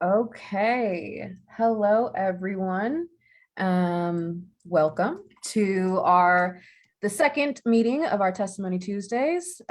Okay. Hello, everyone. Welcome to the second meeting of our Testimony Tuesdays.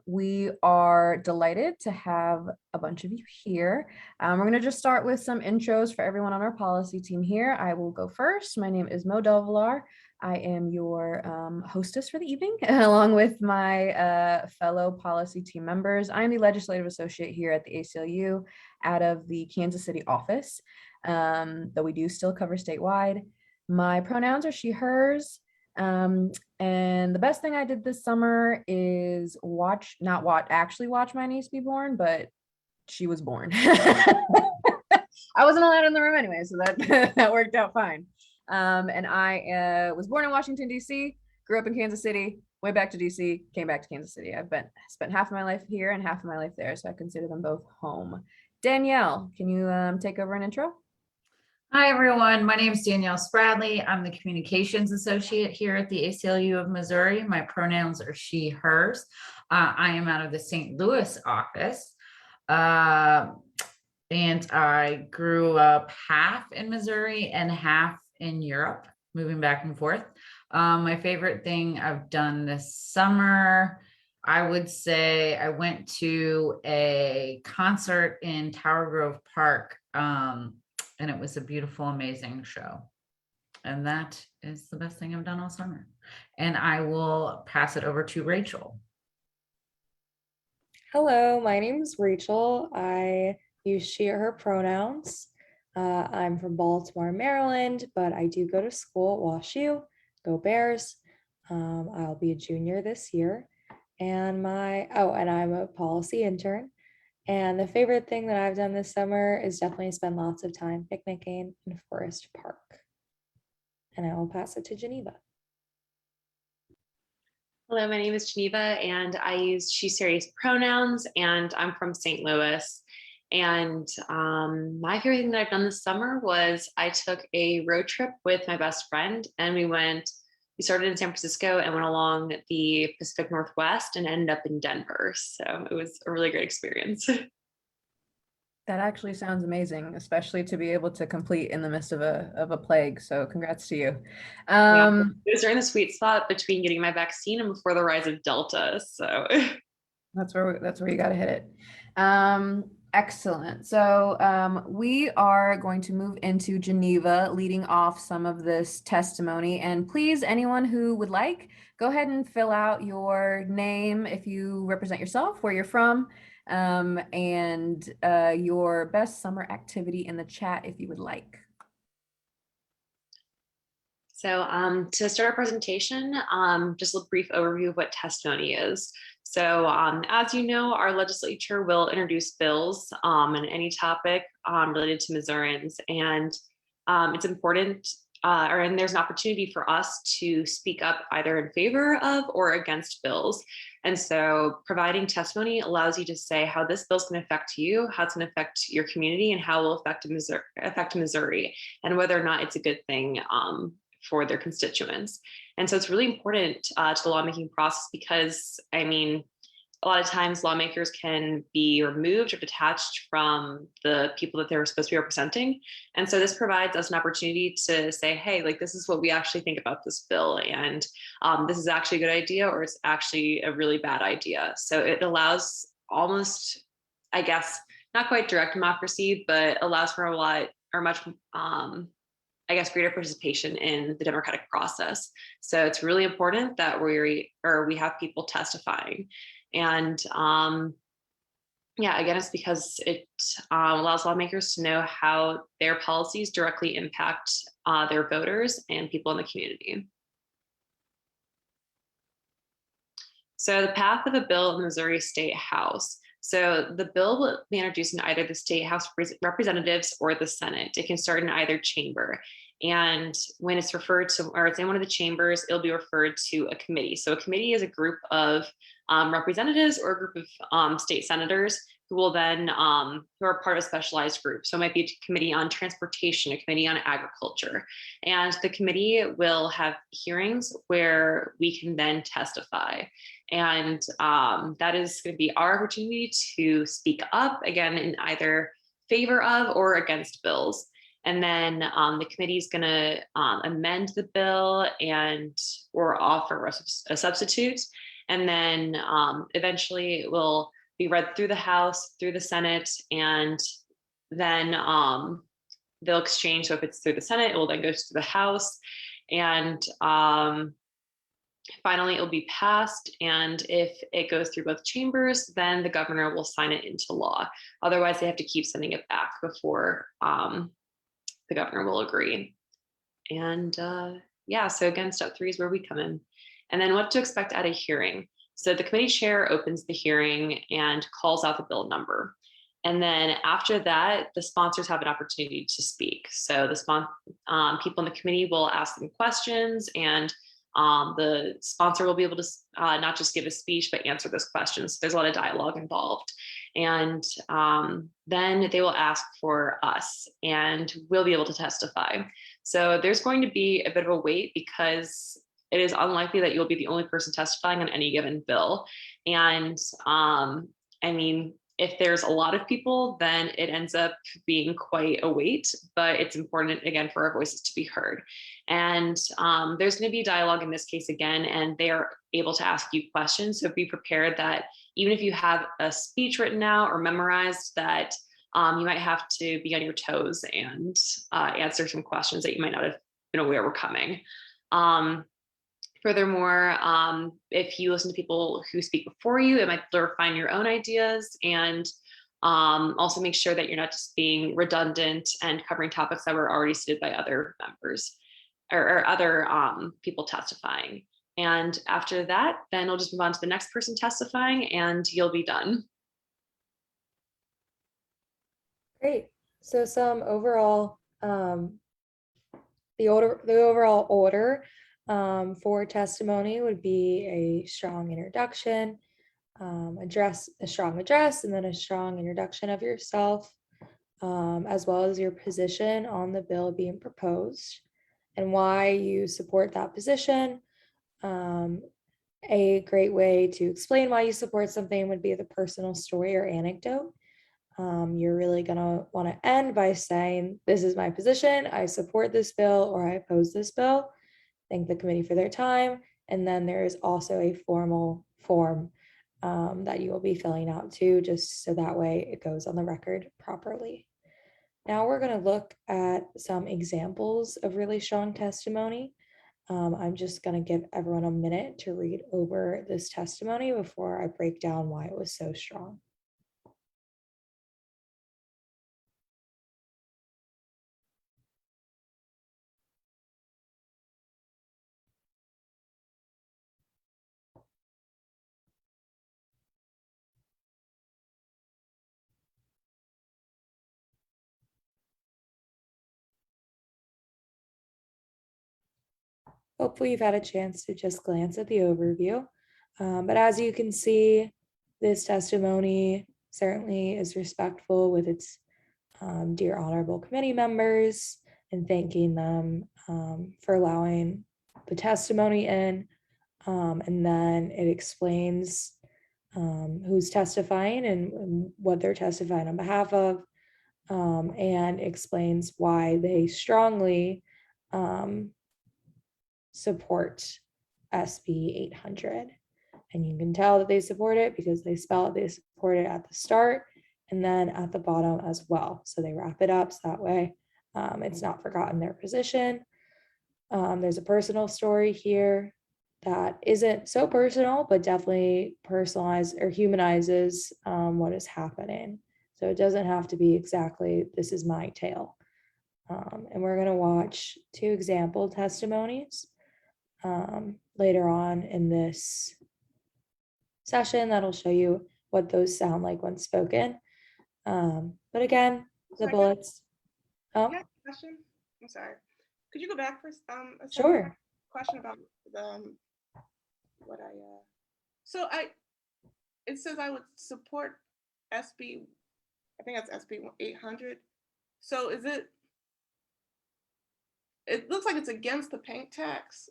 We are delighted to have a bunch of you here. We're going to just start with some intros for everyone on our policy team here. I will go first. My name is Mo Delvalar. I am your hostess for the evening, along with my fellow policy team members. I am the legislative associate here at the ACLU out of the Kansas City office, though we do still cover statewide. My pronouns are she, hers. And the best thing I did this summer is actually watch my niece be born, but she was born. I wasn't allowed in the room anyway, so that worked out fine. And I was born in Washington, D.C., grew up in Kansas City, went back to DC, came back to Kansas City. I've spent half of my life here and half of my life there, so I consider them both home. Danielle, can you take over an intro? Hi, everyone. My name is Danielle Spradley. I'm the communications associate here at the ACLU of Missouri. My pronouns are she, hers. I am out of the St. Louis office. And I grew up half in Missouri and half in Europe, moving back and forth. My favorite thing I've done this summer, I would say I went to a concert in Tower Grove Park, and it was a beautiful, amazing show. And that is the best thing I've done all summer. And I will pass it over to Rachel. Hello, my name is Rachel. I use she or her pronouns. I'm from Baltimore, Maryland, but I do go to school at WashU. Go Bears. I'll be a junior this year. And I'm a policy intern. And the favorite thing that I've done this summer is definitely spend lots of time picnicking in Forest Park. And I will pass it to Geneva. Hello, my name is Geneva, and I use she series pronouns, and I'm from St. Louis. And my favorite thing that I've done this summer was I took a road trip with my best friend, and we started in San Francisco and went along the Pacific Northwest and ended up in Denver. So it was a really great experience. That actually sounds amazing, especially to be able to complete in the midst of a plague. So congrats to you. Yeah, it was during the sweet spot between getting my vaccine and before the rise of Delta. So that's where you got to hit it. Excellent. So we are going to move into Geneva, leading off some of this testimony. And please, anyone who would like, go ahead and fill out your name if you represent yourself, where you're from, and your best summer activity in the chat if you would like. So to start our presentation, just a brief overview of what testimony is. So as you know, our legislature will introduce bills on any topic related to Missourians. And it's important, and there's an opportunity for us to speak up either in favor of or against bills. And so providing testimony allows you to say how this bill is going to affect you, how it's going to affect your community, and how it will affect Missouri, and whether or not it's a good thing for their constituents. And so it's really important to the lawmaking process because, I mean, a lot of times lawmakers can be removed or detached from the people that they're supposed to be representing. And so this provides us an opportunity to say, hey, like, this is what we actually think about this bill. And this is actually a good idea, or it's actually a really bad idea. So it allows almost, I guess, not quite direct democracy, but allows for much greater participation in the democratic process. So it's really important that we have people testifying. And again, it's because it allows lawmakers to know how their policies directly impact their voters and people in the community. So the path of a bill in the Missouri State House. So the bill will be introduced in either the State House of Representatives or the Senate. It can start in either chamber. And when it's referred to, or it's in one of the chambers, it'll be referred to a committee. So a committee is a group of representatives or a group of state senators who will then, who are part of a specialized group. So it might be a committee on transportation, a committee on agriculture. And the committee will have hearings where we can then testify. And that is going to be our opportunity to speak up, again, in either favor of or against bills. And then the committee is going to amend the bill or offer a substitute. And then eventually it will be read through the House, through the Senate, and then they'll exchange. So if it's through the Senate, it will then go to the House. And finally, it will be passed. And if it goes through both chambers, then the governor will sign it into law. Otherwise, they have to keep sending it back before the governor will agree. And yeah, so again, step 3 is where we come in. And then what to expect at a hearing. So the committee chair opens the hearing and calls out the bill number. And then after that, the sponsors have an opportunity to speak. So the people in the committee will ask them questions, and the sponsor will be able to not just give a speech, but answer those questions. There's a lot of dialogue involved. And then they will ask for us, and we'll be able to testify. So there's going to be a bit of a wait, because it is unlikely that you'll be the only person testifying on any given bill. And I mean, if there's a lot of people, then it ends up being quite a wait, but it's important, again, for our voices to be heard. And there's going to be dialogue in this case again, and they are able to ask you questions. So be prepared that even if you have a speech written out or memorized, that you might have to be on your toes and answer some questions that you might not have been aware were coming. Furthermore, if you listen to people who speak before you, it might refine your own ideas, and also make sure that you're not just being redundant and covering topics that were already stated by other members or other people testifying. And after that, then we'll just move on to the next person testifying, and you'll be done. Great. So some overall, the overall order for testimony would be a strong introduction, a strong address, and then a strong introduction of yourself, as well as your position on the bill being proposed and why you support that position. A great way to explain why you support something would be the personal story or anecdote. You're really going to want to end by saying, this is my position, I support this bill, or I oppose this bill. Thank the committee for their time. And then there is also a formal form that you will be filling out too, just so that way it goes on the record properly. Now we're going to look at some examples of really strong testimony. I'm just going to give everyone a minute to read over this testimony before I break down why it was so strong. Hopefully you've had a chance to just glance at the overview. But as you can see, this testimony certainly is respectful with its dear honorable committee members, and thanking them for allowing the testimony in. And then it explains who's testifying and what they're testifying on behalf of, and explains why they strongly support SB 800. And you can tell that they support it because they spell it, they support it at the start and then at the bottom as well. So they wrap it up so that way it's not forgotten their position. There's a personal story here that isn't so personal, but definitely personalized or humanizes what is happening. So it doesn't have to be exactly, this is my tale. And we're going to watch 2 example testimonies later on in this session that'll show you what those sound like when spoken. But again, the bullets. Oh, Yeah, question. I'm sorry. Could you go back for a second? sure. Question about the what I so it says I would support SB. I think that's SB 800. So is it? It looks like it's against the paint tax.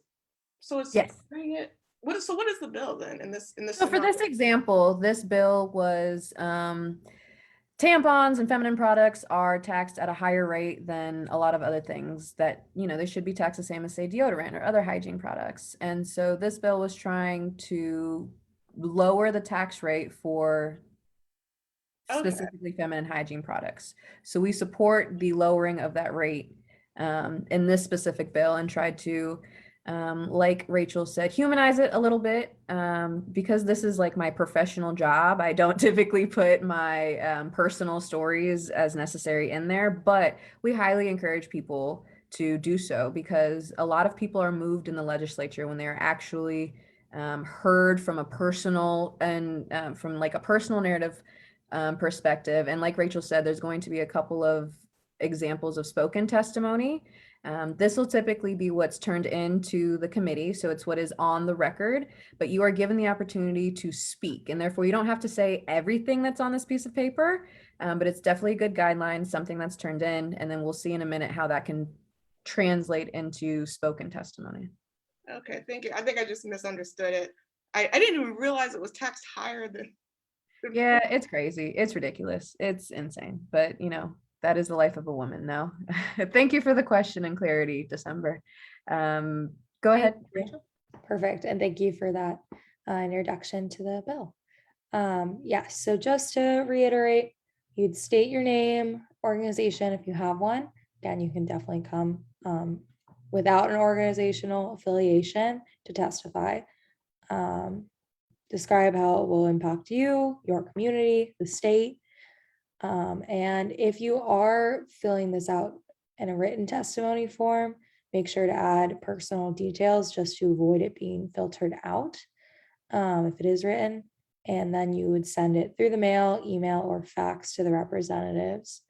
So it's Yes. supporting it. What is the bill then in this? So for this example, this bill was tampons and feminine products are taxed at a higher rate than a lot of other things that, they should be taxed the same as, say, deodorant or other hygiene products. And so this bill was trying to lower the tax rate for specifically feminine hygiene products. So we support the lowering of that rate in this specific bill, and tried to, like Rachel said, humanize it a little bit, because this is like my professional job. I don't typically put my personal stories as necessary in there, but we highly encourage people to do so, because a lot of people are moved in the legislature when they're actually heard from a personal and from like a personal narrative perspective. And like Rachel said, there's going to be a couple of examples of spoken testimony. This will typically be what's turned into the committee, so it's what is on the record, but you are given the opportunity to speak, and therefore you don't have to say everything that's on this piece of paper, but it's definitely a good guideline, something that's turned in, and then we'll see in a minute how that can translate into spoken testimony. Okay, thank you. I think I just misunderstood it. I didn't even realize it was taxed higher than. Yeah, it's crazy. It's ridiculous. It's insane. But, that is the life of a woman, no? Thank you for the question and clarity, December. Go ahead, Rachel. Perfect. And thank you for that introduction to the bill. Yes, so just to reiterate, you'd state your name, organization if you have one. Again, you can definitely come without an organizational affiliation to testify. Describe how it will impact you, your community, the state. And if you are filling this out in a written testimony form, make sure to add personal details just to avoid it being filtered out if it is written. And then you would send it through the mail, email, or fax to the representatives.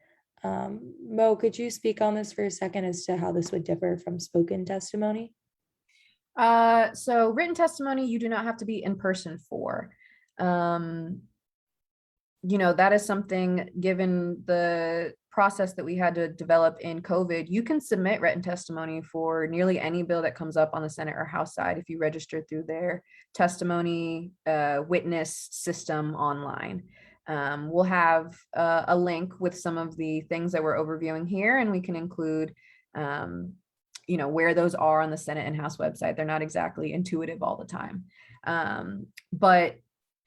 Mo, could you speak on this for a second as to how this would differ from spoken testimony? So written testimony, you do not have to be in person for. That is something, given the process that we had to develop in COVID, you can submit written testimony for nearly any bill that comes up on the Senate or House side if you register through their testimony witness system online. We'll have a link with some of the things that we're overviewing here, and we can include where those are on the Senate and House website. They're not exactly intuitive all the time. But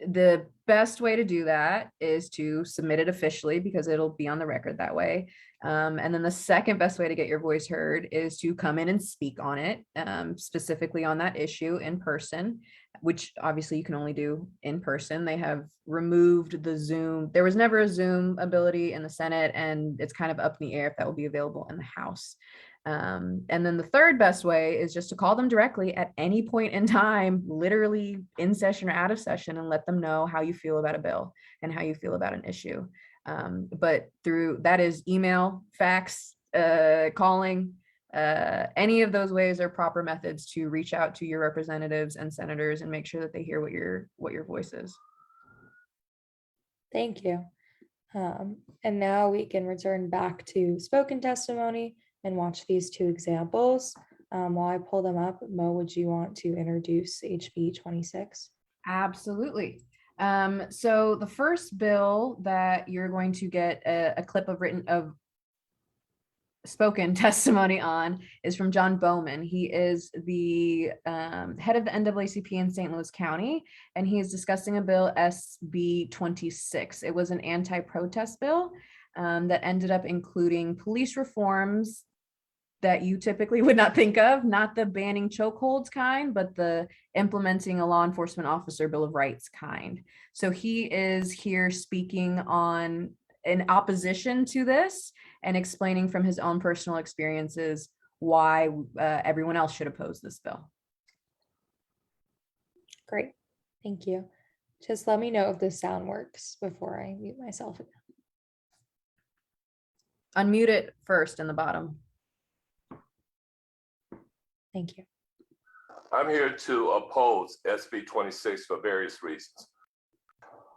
the best way to do that is to submit it officially, because it'll be on the record that way. And then the second best way to get your voice heard is to come in and speak on it, specifically on that issue in person, which obviously you can only do in person. They have removed the Zoom. There was never a Zoom ability in the Senate, and it's kind of up in the air if that will be available in the House. And then the third best way is just to call them directly at any point in time, literally in session or out of session, and let them know how you feel about a bill and how you feel about an issue. But through that is email, fax, calling, any of those ways are proper methods to reach out to your representatives and senators and make sure that they hear what your voice is. Thank you. And now we can return back to spoken testimony and watch these two examples. While I pull them up, Mo, would you want to introduce HB 26? Absolutely. So the first bill that you're going to get a clip of spoken testimony on is from John Bowman. He is the head of the NAACP in St. Louis County, and he is discussing a bill, SB 26. It was an anti-protest bill that ended up including police reforms that you typically would not think of, not the banning chokeholds kind, but the implementing a law enforcement officer Bill of Rights kind. So he is here speaking on in opposition to this and explaining from his own personal experiences why everyone else should oppose this bill. Great, thank you. Just let me know if the sound works before I mute myself again. Unmute it first in the bottom. Thank you. I'm here to oppose SB 26 for various reasons.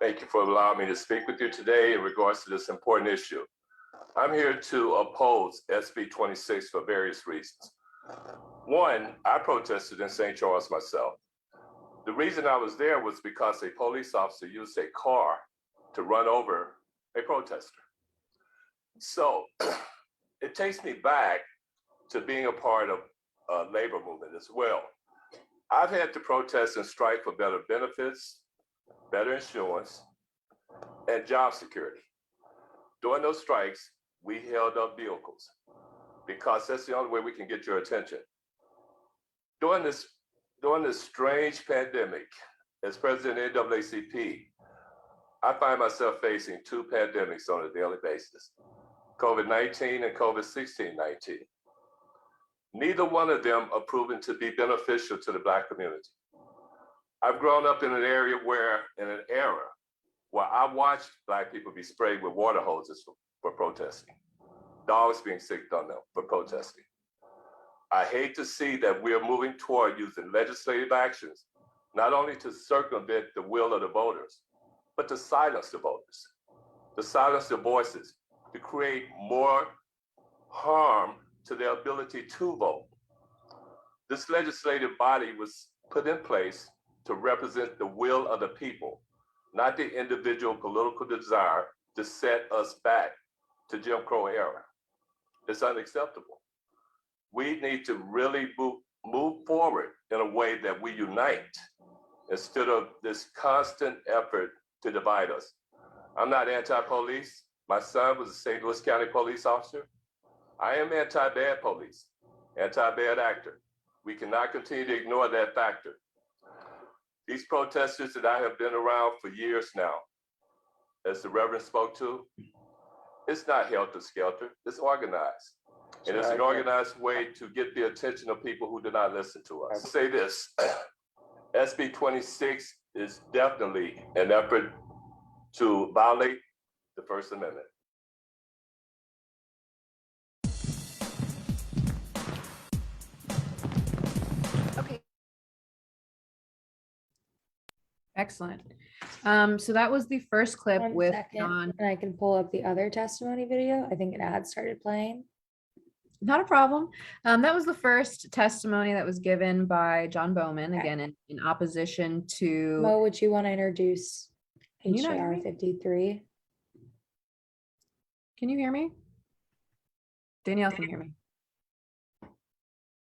Thank you for allowing me to speak with you today in regards to this important issue. I'm here to oppose SB 26 for various reasons. One, I protested in St. Charles myself. The reason I was there was because a police officer used a car to run over a protester. So it takes me back to being a part of a labor movement as well. I've had to protest and strike for better benefits, better insurance, and job security. During those strikes, we held up vehicles because that's the only way we can get your attention. During this strange pandemic, as president of the NAACP, I find myself facing two pandemics on a daily basis, COVID-19 and COVID-19. Neither one of them are proven to be beneficial to the Black community. I've grown up in an era where I watched Black people be sprayed with water hoses for protesting, dogs being sicked on them for protesting. I hate to see that we are moving toward using legislative actions, not only to circumvent the will of the voters, but to silence the voters, to silence their voices, to create more harm to their ability to vote. This legislative body was put in place to represent the will of the people, not the individual political desire to set us back to Jim Crow era. It's unacceptable. We need to really move forward in a way that we unite instead of this constant effort to divide us. I'm not anti-police. My son was a St. Louis County police officer. I am anti-bad police, anti-bad actor. We cannot continue to ignore that factor. These protesters that I have been around for years now, as the Reverend spoke to, it's not helter-skelter, it's organized. And it's an organized way to get the attention of people who do not listen to us. I'll say this, SB 26 is definitely an effort to violate the First Amendment. Okay. Excellent. So that was the first clip 1 with second, John. and I can pull up the other testimony video. I think an ad started playing. Not a problem. That was the first testimony that was given by John Bowman, Okay. again, in opposition to. Mo, would you want to introduce Can you not hear HR me? 53? Can you hear me? Danielle can hear me.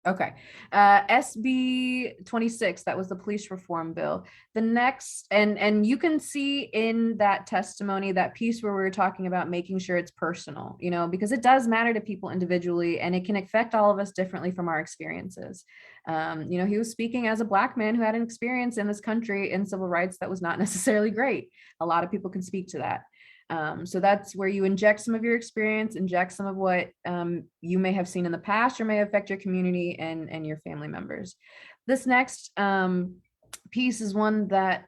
Okay. SB 26, that was the police reform bill. The next, and you can see in that testimony, that piece where we were talking about making sure it's personal, because it does matter to people individually and it can affect all of us differently from our experiences. He was speaking as a Black man who had an experience in this country in civil rights that was not necessarily great. A lot of people can speak to that. So that's where you inject some of your experience, inject some of what you may have seen in the past or may affect your community and your family members. This next piece is one that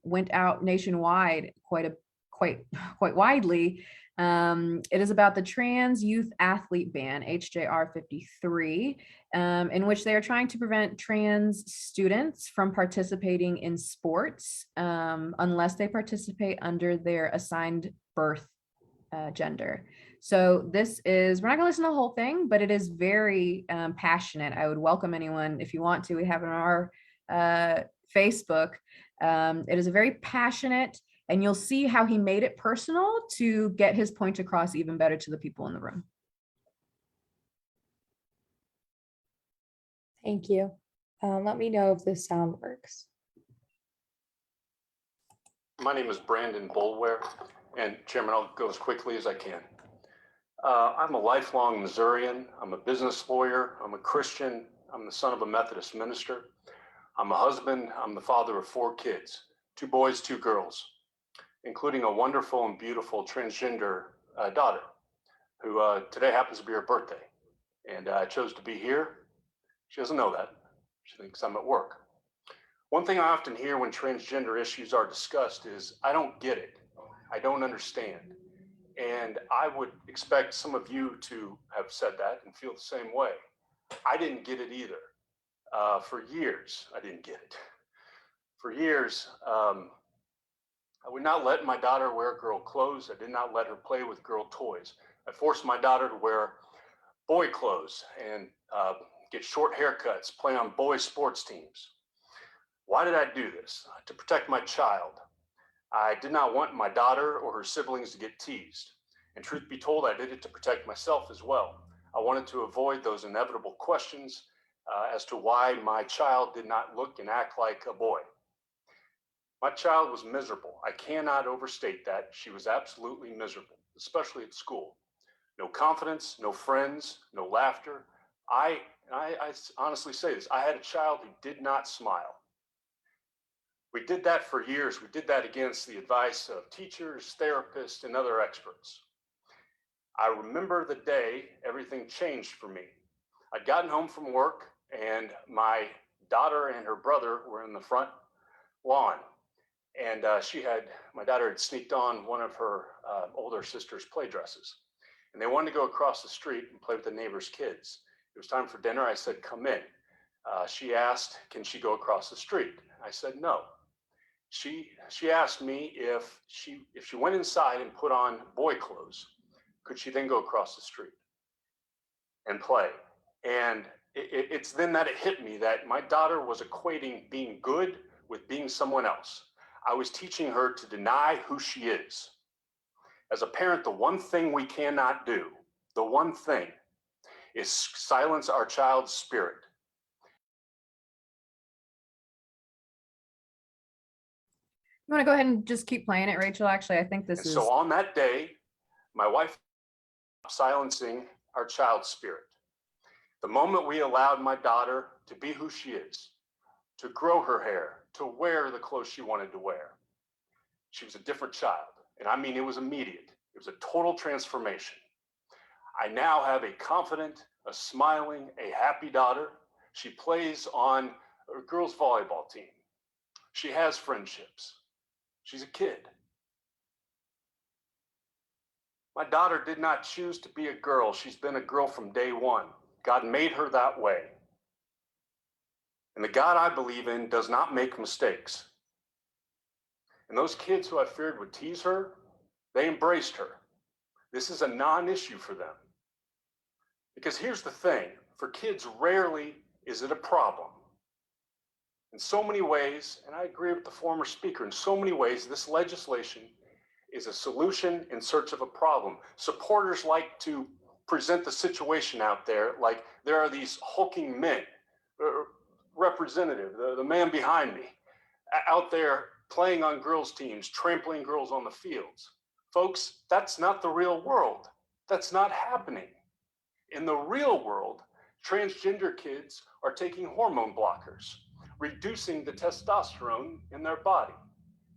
went out nationwide quite widely. It is about the trans youth athlete ban, HJR 53, in which they are trying to prevent trans students from participating in sports unless they participate under their assigned birth gender. So we're not gonna listen to the whole thing, but it is very passionate. I would welcome anyone, if you want to, we have it on our Facebook. It is a very passionate, and you'll see how he made it personal to get his point across even better to the people in the room. Thank you. Let me know if this sound works. My name is Brandon Bolware, and Chairman, I'll go as quickly as I can. I'm a lifelong Missourian. I'm a business lawyer. I'm a Christian. I'm the son of a Methodist minister. I'm a husband. I'm the father of 4 kids, 2 boys, 2 girls, including a wonderful and beautiful transgender daughter who today happens to be her birthday. And I chose to be here. She doesn't know that. She thinks I'm at work. One thing I often hear when transgender issues are discussed is, I don't get it. I don't understand. And I would expect some of you to have said that and feel the same way. I didn't get it either. For years, I didn't get it. For years, I would not let my daughter wear girl clothes. I did not let her play with girl toys. I forced my daughter to wear boy clothes and get short haircuts, play on boys' sports teams. Why did I do this? To protect my child. I did not want my daughter or her siblings to get teased. And truth be told, I did it to protect myself as well. I wanted to avoid those inevitable questions as to why my child did not look and act like a boy. My child was miserable. I cannot overstate that. She was absolutely miserable, especially at school. No confidence, no friends, no laughter. I honestly say this, I had a child who did not smile. We did that for years. We did that against the advice of teachers, therapists, and other experts. I remember the day everything changed for me. I'd gotten home from work and my daughter and her brother were in the front lawn. And my daughter had sneaked on one of her older sister's play dresses. And they wanted to go across the street and play with the neighbor's kids. It was time for dinner. I said, come in. She asked, can she go across the street? I said, no. She asked me if she went inside and put on boy clothes, could she then go across the street and play? And it's then that it hit me that my daughter was equating being good with being someone else. I was teaching her to deny who she is. As a parent, the one thing we cannot do, the one thing, is silence our child's spirit. You want to go ahead and just keep playing it, Rachel? Actually, I think this And is. so on that day, my wife silencing our child's spirit. The moment we allowed my daughter to be who she is, to grow her hair, to wear the clothes she wanted to wear, she was a different child. And I mean, it was immediate. It was a total transformation. I now have a confident, a smiling, a happy daughter. She plays on a girls' volleyball team. She has friendships. She's a kid. My daughter did not choose to be a girl. She's been a girl from day one. God made her that way. And the God I believe in does not make mistakes. And those kids who I feared would tease her, they embraced her. This is a non-issue for them. Because here's the thing, for kids, rarely is it a problem. In so many ways, and I agree with the former speaker, in so many ways, this legislation is a solution in search of a problem. Supporters like to present the situation out there like there are these hulking men, representative, the man behind me, out there playing on girls' teams, trampling girls on the fields. Folks, that's not the real world. That's not happening. In the real world, transgender kids are taking hormone blockers, reducing the testosterone in their body,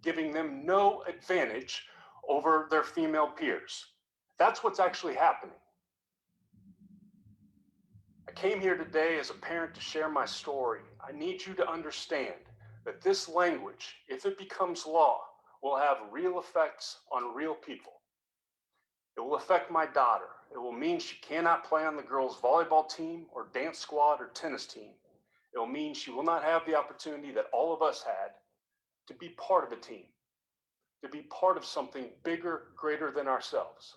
giving them no advantage over their female peers. That's what's actually happening. I came here today as a parent to share my story. I need you to understand that this language, if it becomes law, will have real effects on real people. It will affect my daughter. It will mean she cannot play on the girls' volleyball team or dance squad or tennis team. It will mean she will not have the opportunity that all of us had to be part of a team, to be part of something bigger, greater than ourselves.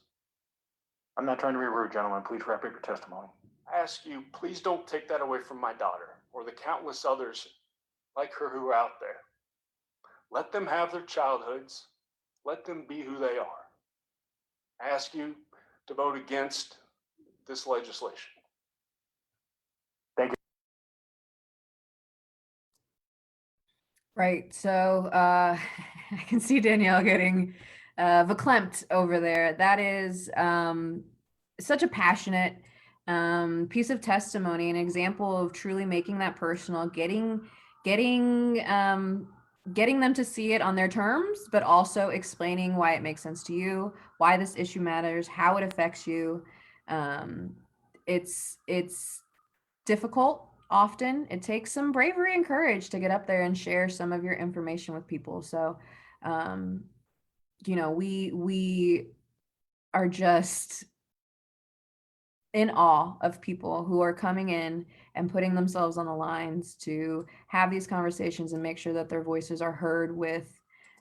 I'm not trying to be rude, gentlemen. Please wrap up your testimony. I ask you, please don't take that away from my daughter or the countless others like her who are out there. Let them have their childhoods. Let them be who they are. I ask you to vote against this legislation. Thank you. Right. So I can see Danielle getting verklempt over there. That is such a passionate piece of testimony, an example of truly making that personal, getting them to see it on their terms, but also explaining why it makes sense to you, why this issue matters, how it affects you. It's difficult. Often it takes some bravery and courage to get up there and share some of your information with people. So, we are just in awe of people who are coming in and putting themselves on the lines to have these conversations and make sure that their voices are heard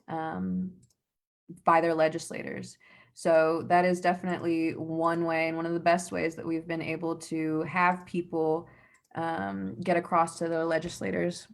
by their legislators. So that is definitely one way, and one of the best ways that we've been able to have people get across to the legislators.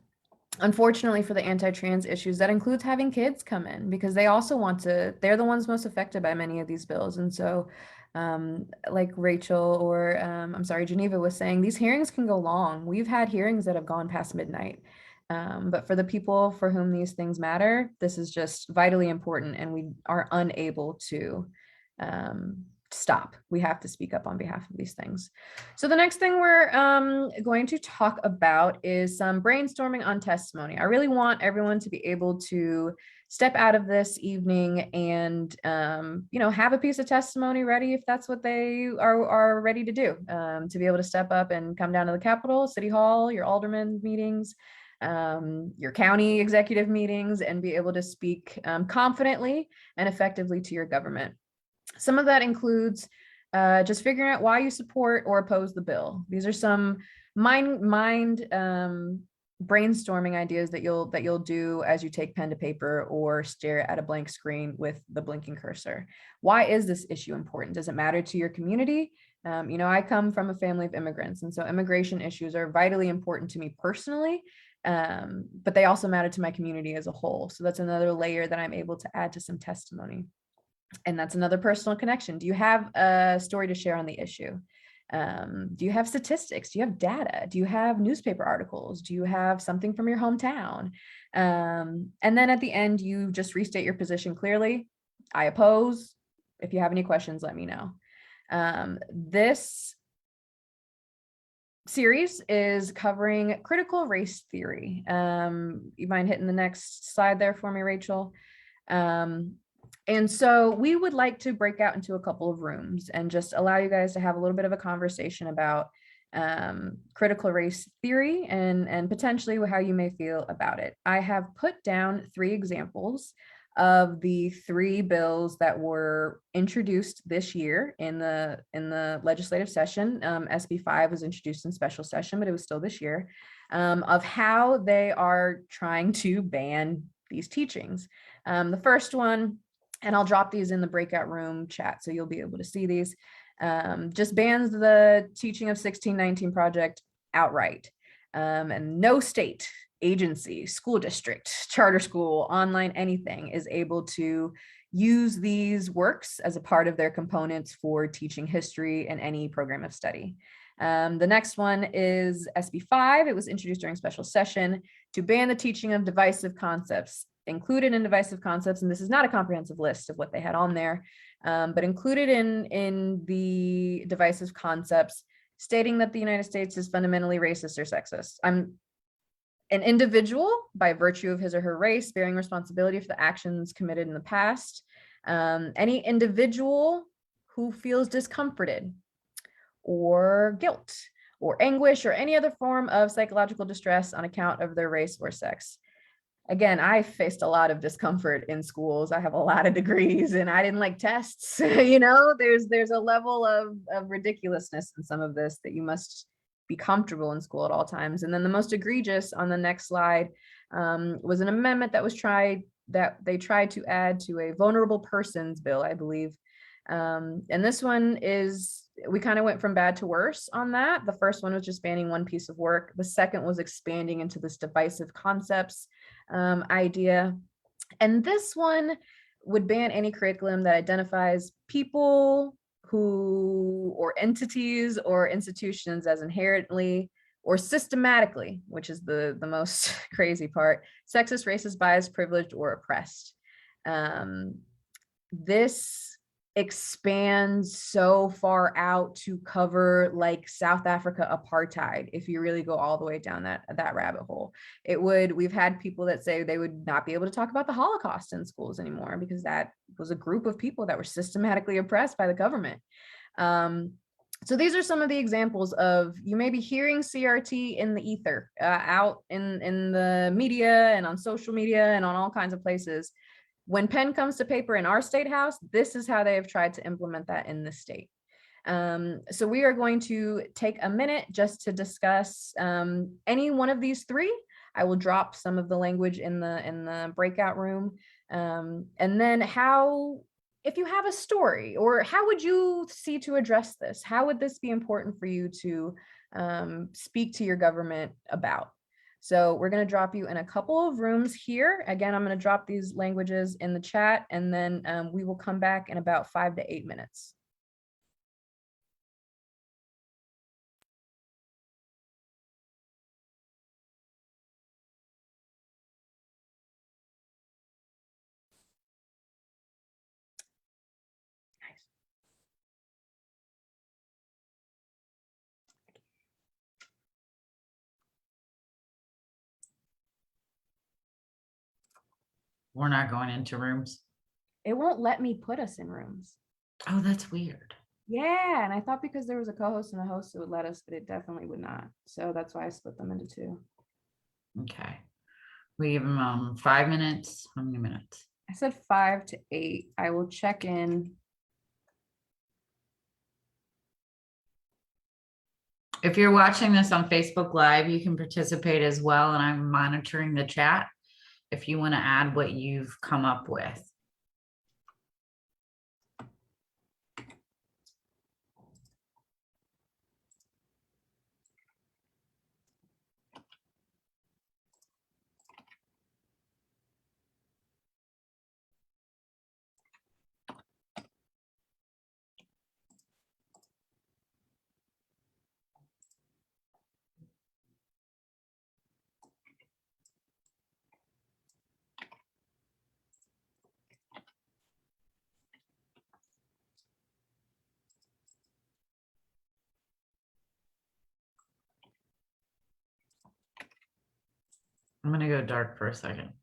unfortunately for the anti-trans issues, that includes having kids come in because they also want to, they're the ones most affected by many of these bills. And so like Rachel or I'm sorry, Geneva was saying, these hearings can go long. We've had hearings that have gone past midnight. But for the people for whom these things matter, this is just vitally important, and we are unable to stop. We have to speak up on behalf of these things. So the next thing we're going to talk about is some brainstorming on testimony. I really want everyone to be able to step out of this evening and have a piece of testimony ready if that's what they are ready to do, to be able to step up and come down to the Capitol, City Hall, your alderman meetings, your county executive meetings, and be able to speak confidently and effectively to your government. Some of that includes just figuring out why you support or oppose the bill. These are some mind brainstorming ideas that you'll do as you take pen to paper or stare at a blank screen with the blinking cursor. Why is this issue important? Does it matter to your community? I come from a family of immigrants, and so immigration issues are vitally important to me personally, but they also matter to my community as a whole. So that's another layer that I'm able to add to some testimony. And that's another personal connection. Do you have a story to share on the issue? Do you have statistics? Do you have data? Do you have newspaper articles? Do you have something from your hometown? And then at the end, you just restate your position clearly. I oppose. If you have any questions, let me know. This series is covering critical race theory. You mind hitting the next slide there for me, Rachel? And so we would like to break out into a couple of rooms and just allow you guys to have a little bit of a conversation about critical race theory and potentially how you may feel about it. I have put down 3 examples of the 3 bills that were introduced this year in the legislative session. SB 5 was introduced in special session, but it was still this year, of how they are trying to ban these teachings. The first one, and I'll drop these in the breakout room chat so you'll be able to see these, just bans the teaching of 1619 Project outright. And no state, agency, school district, charter school, online, anything is able to use these works as a part of their components for teaching history in any program of study. The next one is SB 5. It was introduced during special session to ban the teaching of divisive concepts. Included in divisive concepts, and this is not a comprehensive list of what they had on there, but included in the divisive concepts, stating that the United States is fundamentally racist or sexist. I'm an individual by virtue of his or her race, bearing responsibility for the actions committed in the past. Any individual who feels discomforted or guilt or anguish or any other form of psychological distress on account of their race or sex. Again, I faced a lot of discomfort in schools. I have a lot of degrees and I didn't like tests. There's a level of ridiculousness in some of this that you must be comfortable in school at all times. And then the most egregious on the next slide was an amendment that they tried to add to a vulnerable persons bill, I believe. And this one we kind of went from bad to worse on that. The first one was just banning one piece of work. The second was expanding into this divisive concepts idea. And this one would ban any curriculum that identifies people or entities or institutions as inherently or systematically, which is the most crazy part, sexist, racist, biased, privileged, or oppressed. This expands so far out to cover like South Africa apartheid, if you really go all the way down that rabbit hole. We've had people that say they would not be able to talk about the Holocaust in schools anymore because that was a group of people that were systematically oppressed by the government. So these are some of the examples of, you may be hearing CRT in the ether, out in the media and on social media and on all kinds of places. When pen comes to paper in our state house, this is how they have tried to implement that in the state. So we are going to take a minute just to discuss any one of these 3. I will drop some of the language in the breakout room. And then if you have a story, or how would you see to address this? How would this be important for you to speak to your government about? So we're going to drop you in a couple of rooms here. Again, I'm going to drop these languages in the chat, and then we will come back in about 5 to 8 minutes. We're not going into rooms. It won't let me put us in rooms. Oh, that's weird. Yeah, and I thought because there was a co-host and a host, it would let us, but it definitely would not. So that's why I split them into 2. Okay. We give them 5 minutes. How many minutes? I said 5 to 8. I will check in. If you're watching this on Facebook Live, you can participate as well. And I'm monitoring the chat if you want to add what you've come up with. I'm going to go dark for a second.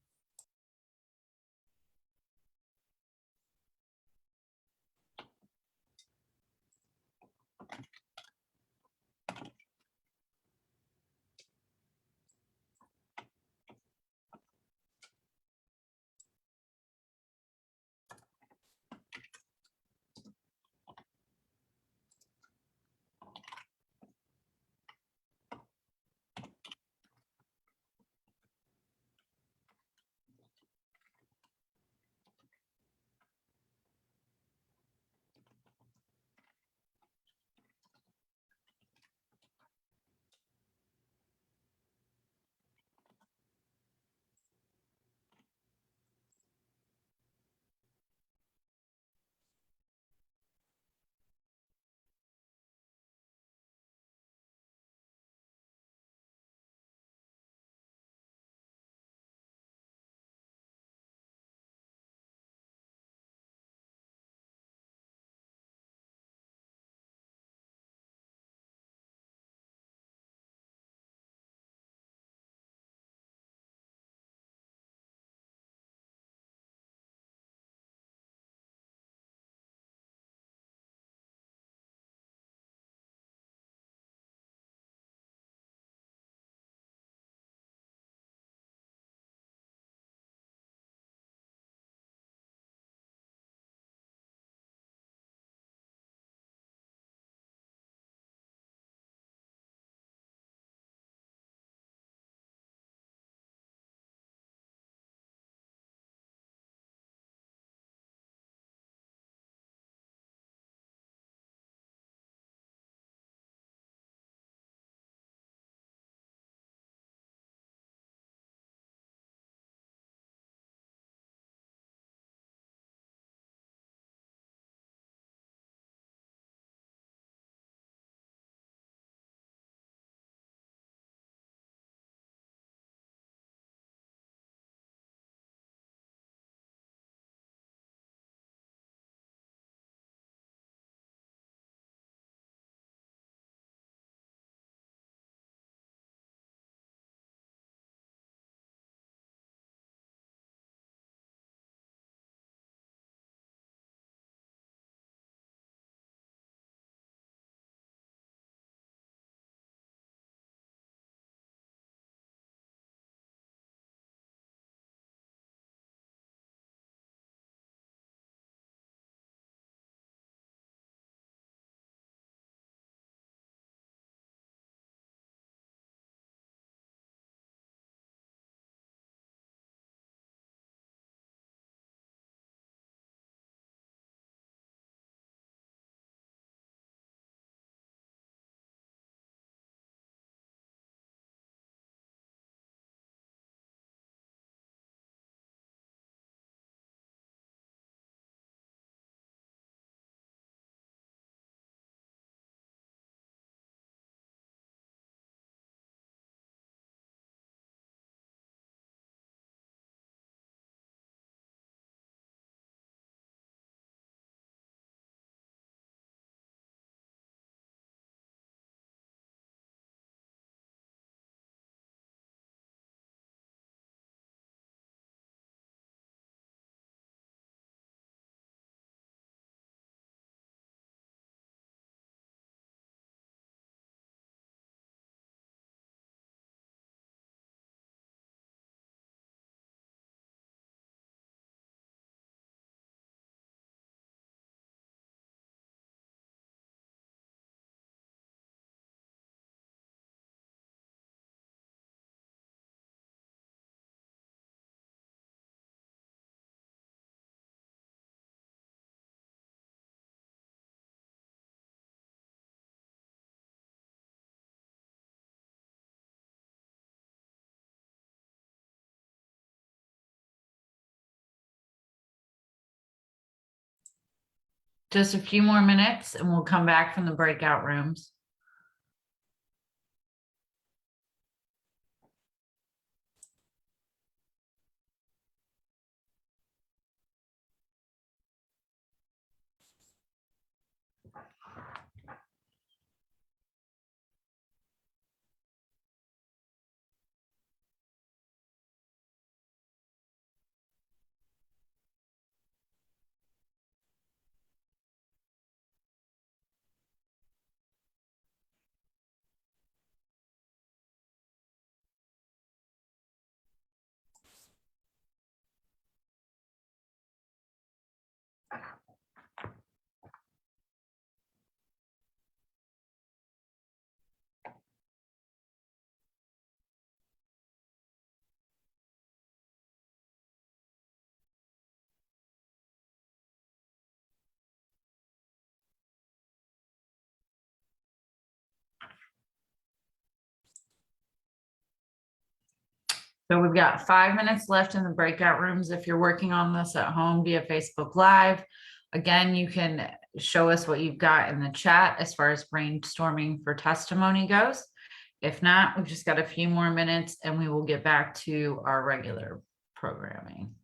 Just a few more minutes and we'll come back from the breakout rooms. So we've got 5 minutes left in the breakout rooms. If you're working on this at home via Facebook Live, again, you can show us what you've got in the chat as far as brainstorming for testimony goes. If not, we've just got a few more minutes and we will get back to our regular programming.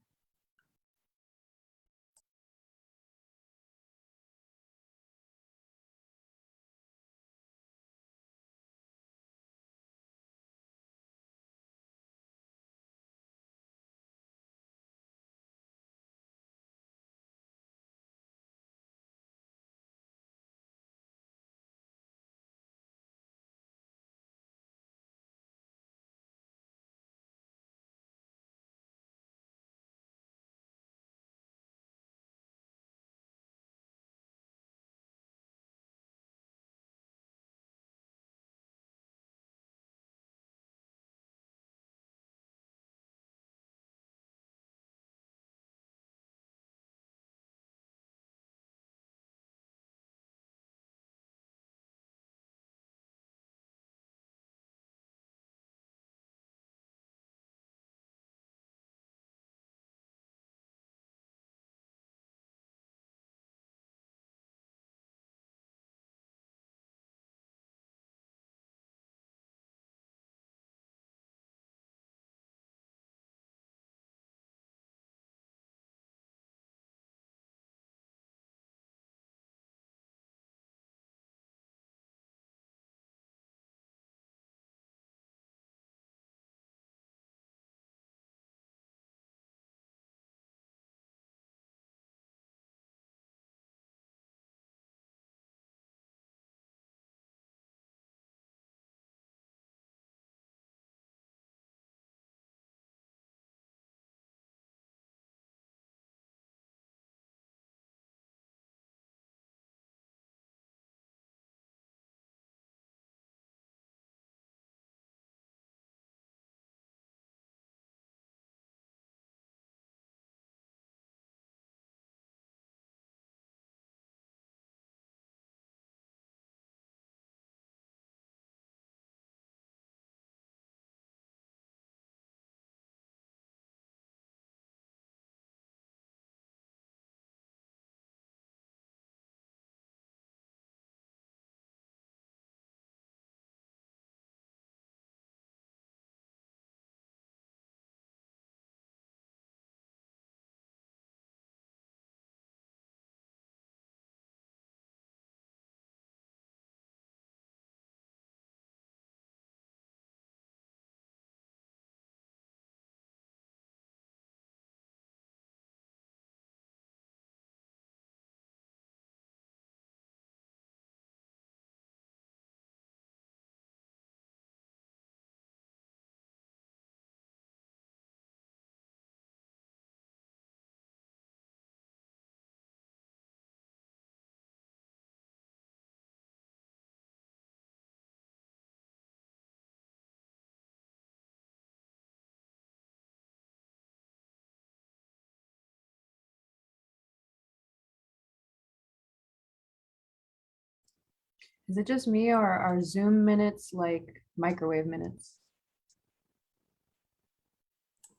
Is it just me or are Zoom minutes like microwave minutes?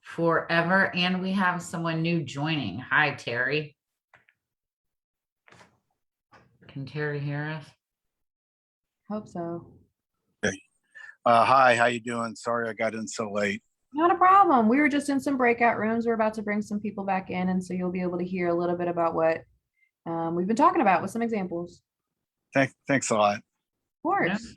Forever. And we have someone new joining. Hi, Terry. Can Terry hear us? Hope so. Hi, how you doing? Sorry I got in so late. Not a problem. We were just in some breakout rooms. We're about to bring some people back in, and so you'll be able to hear a little bit about what we've been talking about with some examples. Thanks a lot. Of course.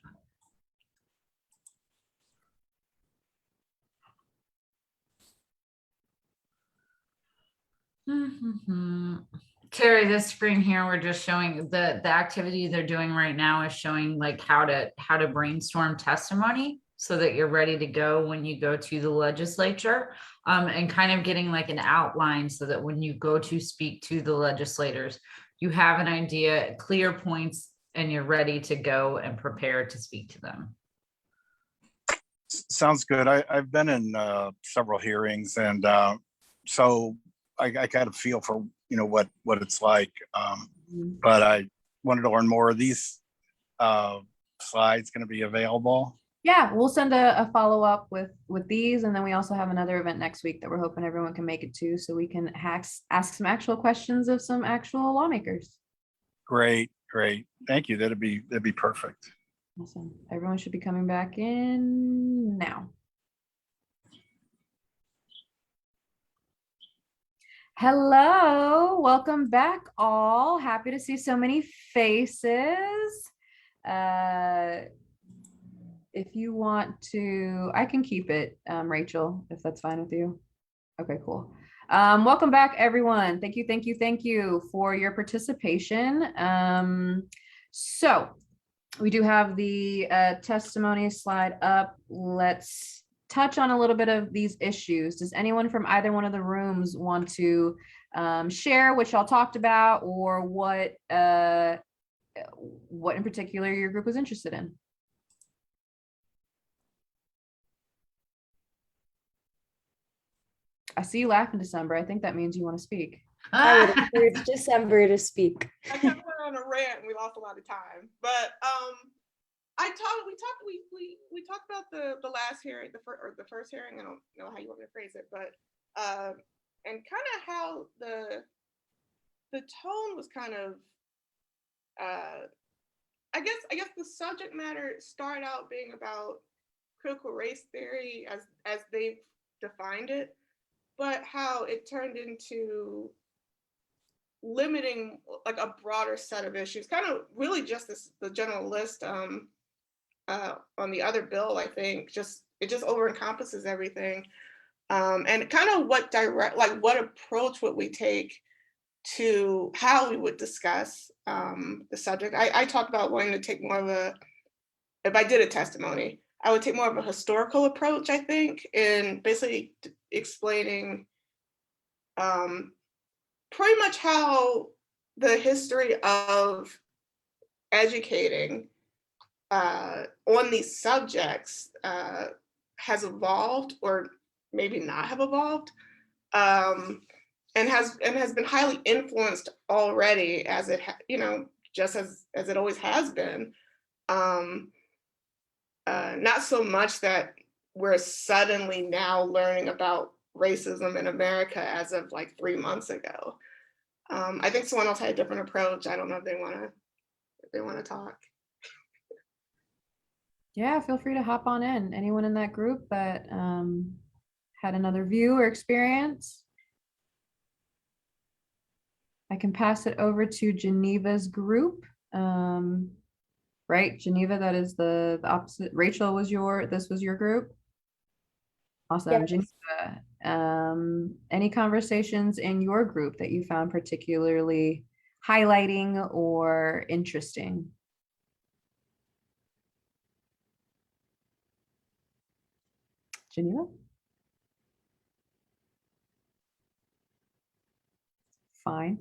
Terry, this screen here, we're just showing the activity they're doing right now is showing like how to brainstorm testimony so that you're ready to go when you go to the legislature, and kind of getting like an outline so that when you go to speak to the legislators, you have an idea, clear points, and you're ready to go and prepare to speak to them. Sounds good. I've been in several hearings, and so I got a feel for what it's like. But I wanted to learn more. Are these slides going to be available? Yeah, we'll send a follow-up with these, and then we also have another event next week that we're hoping everyone can make it to, so we can ask some actual questions of some actual lawmakers. Great. Thank you. That'd be perfect. Awesome. Everyone should be coming back in now. Hello, welcome back all. Happy to see so many faces. If you want to, I can keep it, Rachel, if that's fine with you. Okay, cool. Welcome back, everyone. Thank you for your participation. So we do have the testimony slide up. Let's touch on a little bit of these issues. Does anyone from either one of the rooms want to share what y'all talked about, or what in particular your group was interested in? I see you laughing, December. I think that means you want to speak. I would encourage December to speak. I kind of went on a rant and we lost a lot of time, but we talked about the last hearing, the first hearing. I don't know how you want me to phrase it, but and kind of how the tone was kind of I guess the subject matter started out being about critical race theory as they've defined it, but how it turned into limiting like a broader set of issues, kind of really just the general list on the other bill. I think it just over encompasses everything, and kind of what approach would we take to how we would discuss the subject. I talked about wanting to take more of if I did a testimony, I would take more of a historical approach, I think, in basically explaining pretty much how the history of educating on these subjects has evolved, or maybe not have evolved, and has been highly influenced already, as it just as it always has been. Not so much that we're suddenly now learning about racism in America as of like 3 months ago. I think someone else had a different approach. I don't know if they want to talk. Yeah, feel free to hop on in. Anyone in that group that had another view or experience? I can pass it over to Geneva's group. Right, Geneva, that is the opposite. Rachel, this was your group? Awesome. Yes. Geneva, any conversations in your group that you found particularly highlighting or interesting? Geneva? Fine.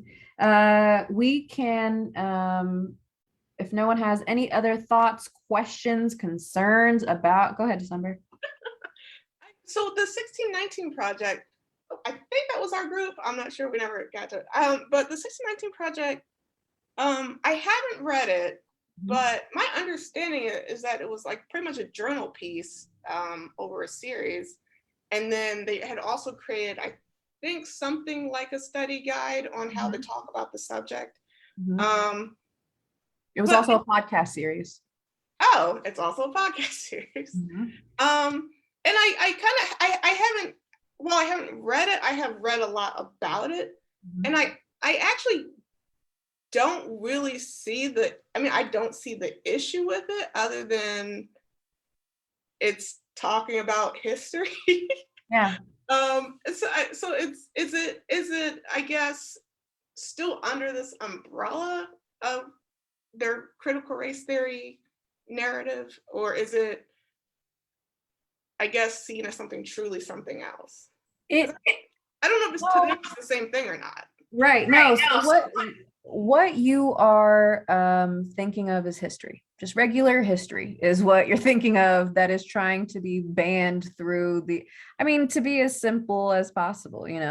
We can, if no one has any other thoughts, questions, concerns about, go ahead, December. So the 1619 project, I think that was our group. I'm not sure, we never got to it. But the 1619 project, I haven't read it, but my understanding is that it was like pretty much a journal piece over a series. And then they had also created, I think, something like a study guide on how to talk about the subject. It was But- also a podcast series. Oh, it's also a podcast series. Mhm. And I haven't read it. I have read a lot about it. Mhm. And I actually don't really see I don't see the issue with it other than it's talking about history. Yeah. So is it I guess still under this umbrella of their critical race theory narrative, or is it, I guess, seen as something else? I don't know if it's to them it's the same thing or not. Right. No. So what you are thinking of is history. Just regular history is what you're thinking of that is trying to be banned through to be as simple as possible, in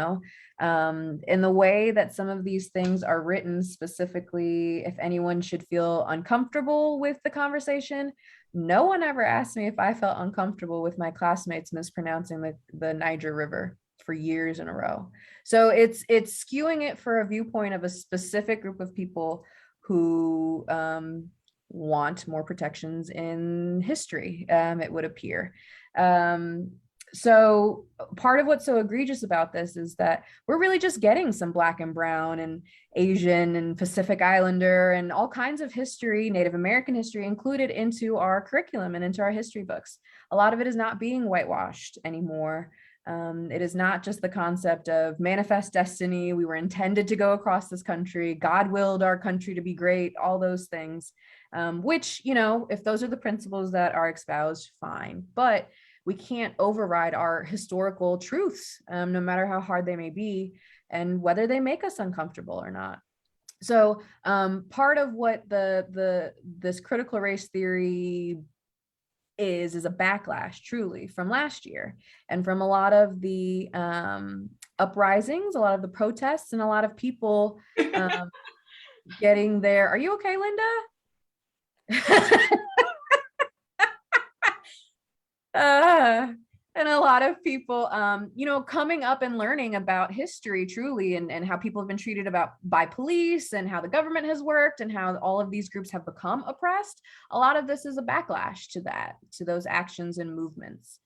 the way that some of these things are written specifically, if anyone should feel uncomfortable with the conversation. No one ever asked me if I felt uncomfortable with my classmates mispronouncing the Niger River for years in a row. So it's skewing it for a viewpoint of a specific group of people who want more protections in history, it would appear. So part of what's so egregious about this is that we're really just getting some Black and Brown and Asian and Pacific Islander and all kinds of history, Native American history, included into our curriculum and into our history books. A lot of it is not being whitewashed anymore. It is not just the concept of manifest destiny. We were intended to go across this country. God willed our country to be great, all those things, which, if those are the principles that are espoused, fine. But we can't override our historical truths, no matter how hard they may be and whether they make us uncomfortable or not. So part of what this critical race theory is a backlash truly from last year and from a lot of the uprisings, a lot of the protests, and a lot of people getting there. Are you okay, Linda? And a lot of people, coming up and learning about history truly and how people have been treated by police and how the government has worked and how all of these groups have become oppressed. A lot of this is a backlash to those actions and movements.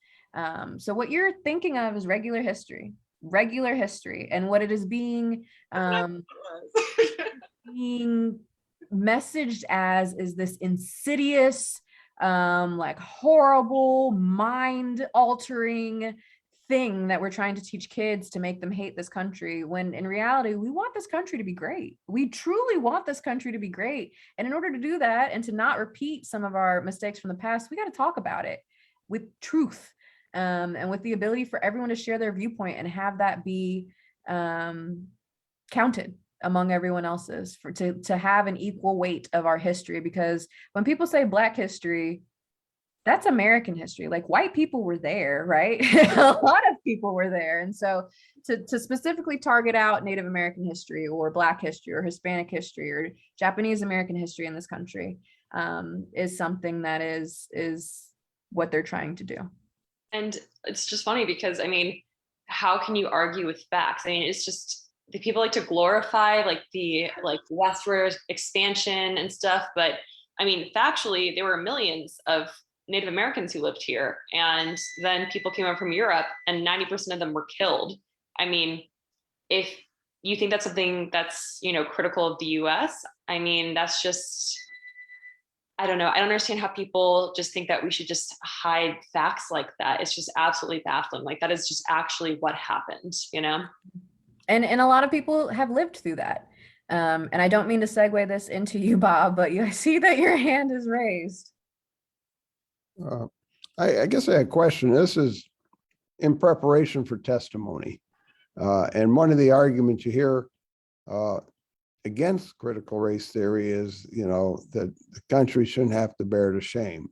So what you're thinking of is regular history, and what it is being messaged as is this insidious, horrible, mind altering thing that we're trying to teach kids to make them hate this country, when in reality, we want this country to be great. We truly want this country to be great. And in order to do that and to not repeat some of our mistakes from the past, we got to talk about it with truth, and with the ability for everyone to share their viewpoint and have that be counted among everyone else's, to have an equal weight of our history. Because when people say Black history, that's American history. Like, white people were there, right? A lot of people were there. And so to specifically target out Native American history or Black history or Hispanic history or Japanese American history in this country is something that is what they're trying to do. And it's just funny because, how can you argue with facts? It's just, the people like to glorify the westward expansion and stuff, but factually, there were millions of Native Americans who lived here, and then people came over from Europe, and 90% of them were killed. If you think that's something that's critical of the U.S., that's just, I don't know. I don't understand how people just think that we should just hide facts like that. It's just absolutely baffling. That is just actually what happened, And a lot of people have lived through that. And I don't mean to segue this into you, Bob, but I see that your hand is raised. I guess I had a question. This is in preparation for testimony. And one of the arguments you hear against critical race theory is, that the country shouldn't have to bear the shame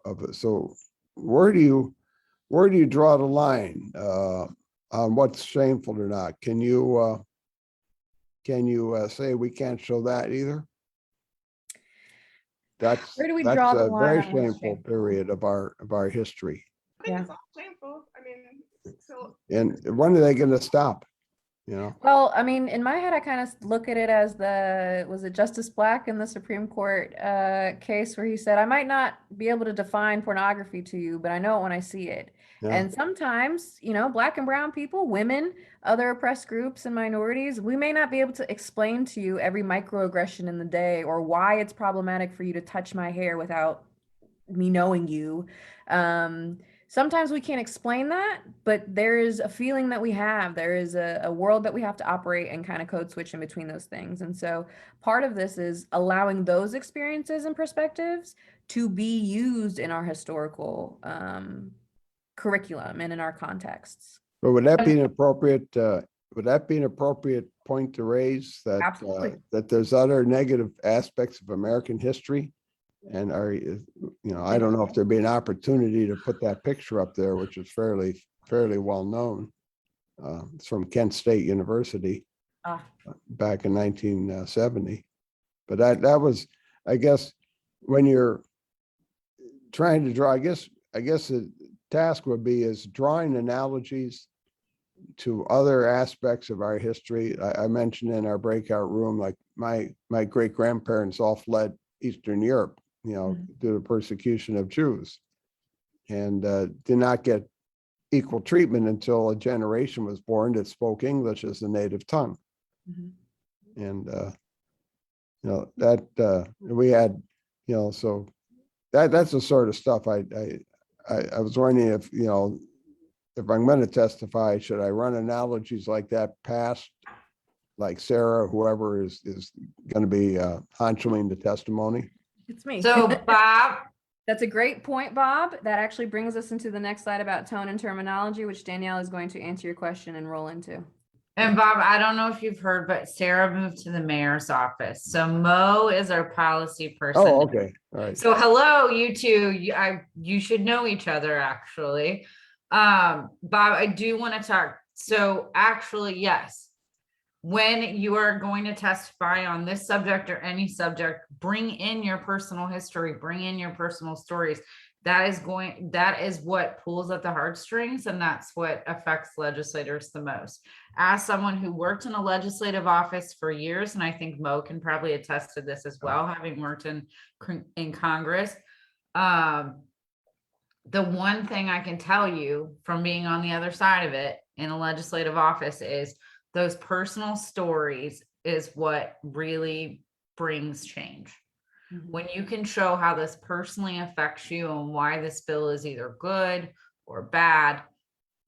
of it. So where do you draw the line on what's shameful or not? Can you say we can't show that either? That's Where do we draw the a line very on what's shameful period of our history. I think it's all shameful. So And when are they going to stop? you know? Well, I mean, in my head, I kind of look at it as was it Justice Black in the Supreme Court case where he said, I might not be able to define pornography to you, but I know it when I see it. Yeah. And sometimes, Black and brown people, women, other oppressed groups and minorities, we may not be able to explain to you every microaggression in the day or why it's problematic for you to touch my hair without me knowing you. Sometimes we can't explain that, but there is a feeling that we have. There is a world that we have to operate and kind of code switch in between those things. And so part of this is allowing those experiences and perspectives to be used in our historical curriculum and in our contexts. But would that be an appropriate point to raise that, Absolutely. that there's other negative aspects of American history? And I don't know if there'd be an opportunity to put that picture up there, which is fairly well known. It's from Kent State University back in 1970. But that was, I guess, when you're trying to draw, I guess the task would be is drawing analogies to other aspects of our history. I mentioned in our breakout room, like my great grandparents all fled Eastern Europe, due to persecution of Jews, and did not get equal treatment until a generation was born that spoke English as a native tongue. And that we had, so that's the sort of stuff I was wondering if if I'm going to testify, should I run analogies like that past, like Sarah, whoever is going to be answering the testimony? It's me. So Bob, That's a great point, Bob. That actually brings us into the next slide about tone and terminology, which Danielle is going to answer your question and roll into. and Bob, I don't know if you've heard, but Sarah moved to the mayor's office. So Mo is our policy person. Oh, okay. All right. So hello, you two. You should know each other, actually. Bob, I do want to talk. So actually, yes, when you are going to testify on this subject or any subject, bring in your personal history, bring in your personal stories. That is what pulls at the heartstrings, and that's what affects legislators the most. As someone who worked in a legislative office for years, and I think Mo can probably attest to this as well, having worked in Congress, the one thing I can tell you from being on the other side of it in a legislative office is those personal stories is what really brings change. When you can show how this personally affects you and why this bill is either good or bad,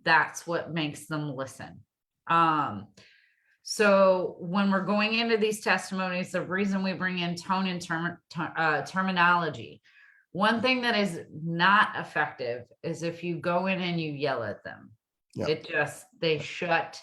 that's what makes them listen. So when we're going into these testimonies, the reason we bring in tone and terminology, one thing that is not effective is if you go in and you yell at them. Yep. They shut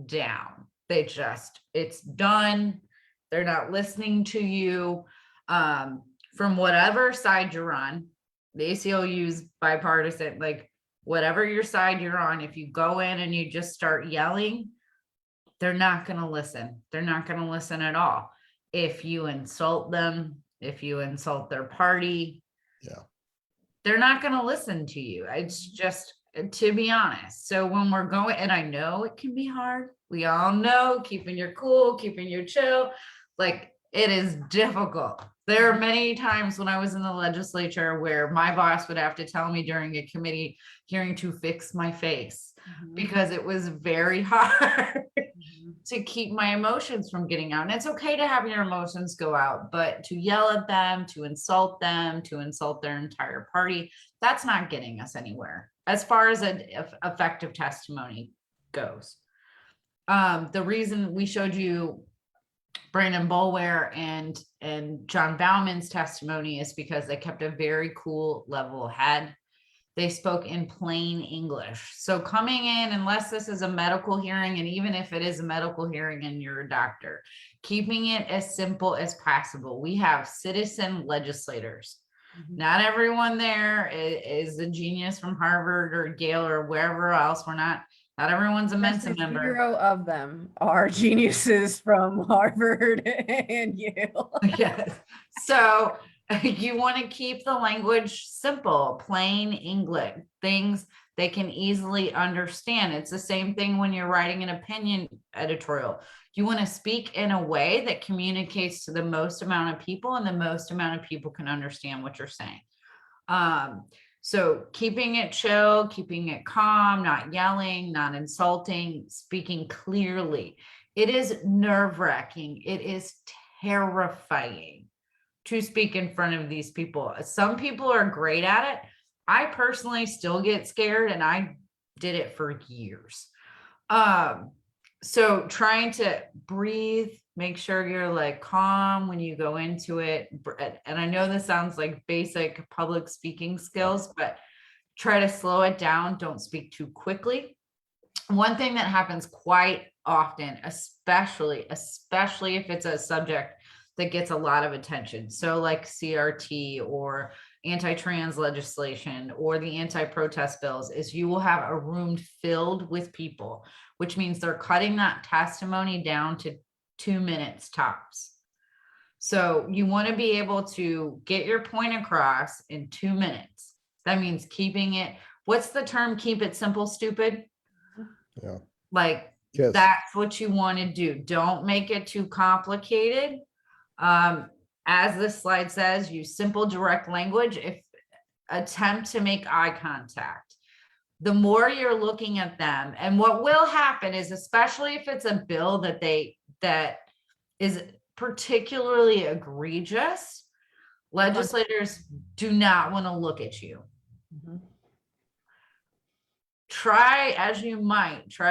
down. It's done. They're not listening to you. From whatever side you're on, the ACLU is bipartisan, like whatever your side you're on, if you go in and you just start yelling, they're not going to listen. They're not going to listen at all. If you insult them, if you insult their party, they're not going to listen to you. It's just, to be honest. So when we're going, and I know it can be hard. We all know keeping your cool, keeping your chill, like it is difficult. There are many times when I was in the legislature where my boss would have to tell me during a committee hearing to fix my face because it was very hard to keep my emotions from getting out. And it's okay to have your emotions go out, but to yell at them, to insult their entire party, that's not getting us anywhere as far as an effective testimony goes. The reason we showed you Brandon Boulware and John Bauman's testimony is because they kept a very cool, level head. They spoke in plain English. So coming in, unless this is a medical hearing, and even if it is a medical hearing and you're a doctor, keeping it as simple as possible. We have citizen legislators. Not everyone there is a genius from Harvard or Yale or wherever else. Not everyone's a Mensa member. 0 of them are geniuses from Harvard and Yale. Yes. So you want to keep the language simple, plain English, things they can easily understand. It's the same thing when you're writing an opinion editorial. You want to speak in a way that communicates to the most amount of people, and the most amount of people can understand what you're saying. So keeping it chill, keeping it calm, not yelling, not insulting, speaking clearly. It is nerve-wracking. It is terrifying to speak in front of these people. Some people are great at it. I personally still get scared, and I did it for years. So trying to breathe, make sure you're like calm when you go into it. And I know this sounds like basic public speaking skills, but try to slow it down. Don't speak too quickly. One thing that happens quite often, especially if it's a subject that gets a lot of attention, so like CRT or anti-trans legislation or the anti-protest bills, is you will have a room filled with people, which means they're cutting that testimony down to 2 minutes tops. So you want to be able to get your point across in 2 minutes. That means keeping it, what's the term? Keep it simple, stupid. Yeah. Like, Yes. That's what you want to do. Don't make it too complicated. As this slide says, use simple, direct language. If attempt to make eye contact. The more you're looking at them, and what will happen is, especially if it's a bill that is particularly egregious, legislators do not want to look at you. Mhm. Try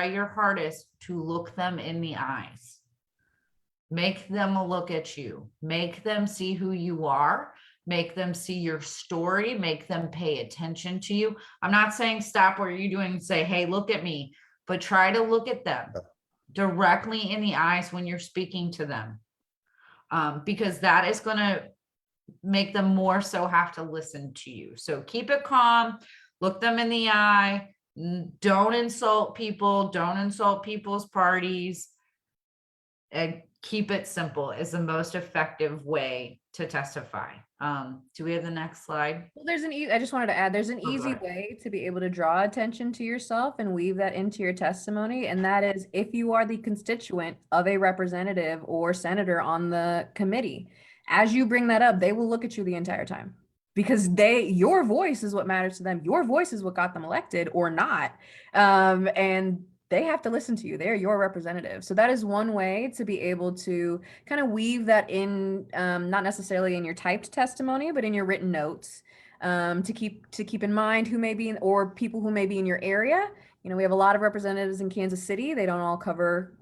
your hardest to look them in the eyes. Make them look at you. Make them see who you are. Make them see your story. Make them pay attention to you. I'm not saying stop what you're doing and say, hey, look at me, but try to look at them directly in the eyes when you're speaking to them, because that is going to make them more so have to listen to you. So keep it calm. Look them in the eye. Don't insult people. Don't insult people's parties. And keep it simple is the most effective way to testify. Do we have the next slide? Well, I just wanted to add, there's an Oh, go easy ahead. way to be able to draw attention to yourself and weave that into your testimony. And that is if you are the constituent of a representative or senator on the committee, as you bring that up, they will look at you the entire time, because your voice is what matters to them. Your voice is what got them elected or not. And they have to listen to you. They're your representative. So that is one way to be able to kind of weave that in, not necessarily in your typed testimony, but in your written notes, to keep in mind who may be or people who may be in your area. You know, we have a lot of representatives in Kansas City. They don't all cover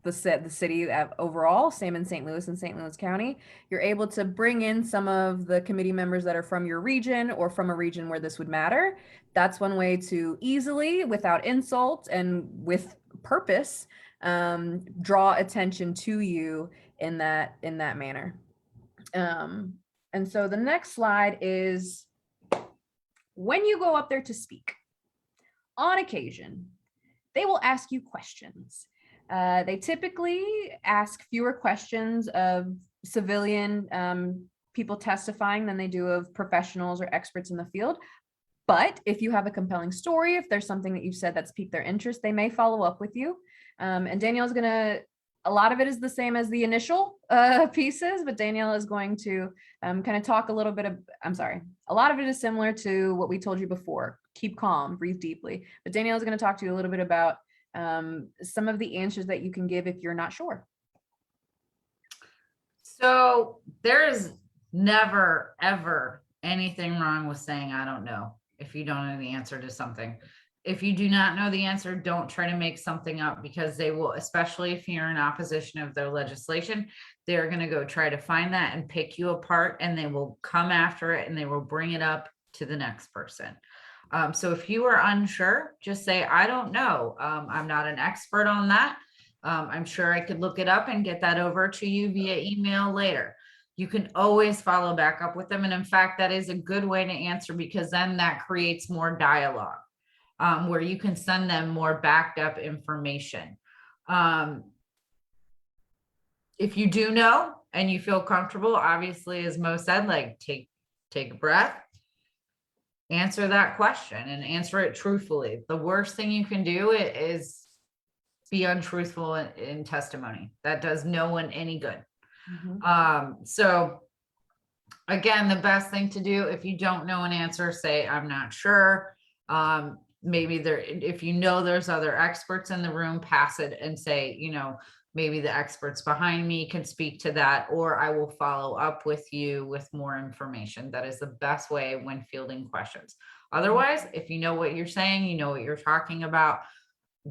the city overall. Same in St. Louis and St. Louis County. You're able to bring in some of the committee members that are from your region or from a region where this would matter. That's one way to easily, without insult and with purpose, draw attention to you in that manner. And so the next slide is when you go up there to speak. On occasion, they will ask you questions. They typically ask fewer questions of civilian people testifying than they do of professionals or experts in the field. But if you have a compelling story, if there's something that you've said that's piqued their interest, they may follow up with you. And Danielle's a lot of it is the same as the initial pieces, but Danielle is going to kind of talk a little bit of, a lot of it is similar to what we told you before. Keep calm, breathe deeply. But Danielle is going to talk to you a little bit about some of the answers that you can give if you're not sure. So there is never, ever anything wrong with saying, I don't know, if you don't know the answer to something. If you do not know the answer, don't try to make something up, because they will, especially if you're in opposition of their legislation, they're going to go try to find that and pick you apart, and they will come after it and they will bring it up to the next person. So if you are unsure, just say, I don't know. I'm not an expert on that. I'm sure I could look it up and get that over to you via email later. You can always follow back up with them. And in fact, that is a good way to answer, because then that creates more dialogue. Where you can send them more backed up information. If you do know and you feel comfortable, obviously, as Mo said, like take a breath, answer that question and answer it truthfully. The worst thing you can do is be untruthful in testimony. That does no one any good. So again, the best thing to do, if you don't know an answer, say, I'm not sure. Maybe if you know there's other experts in the room, pass it and say, maybe the experts behind me can speak to that, or I will follow up with you with more information. That is the best way when fielding questions. Otherwise, if you know what you're saying, you know what you're talking about,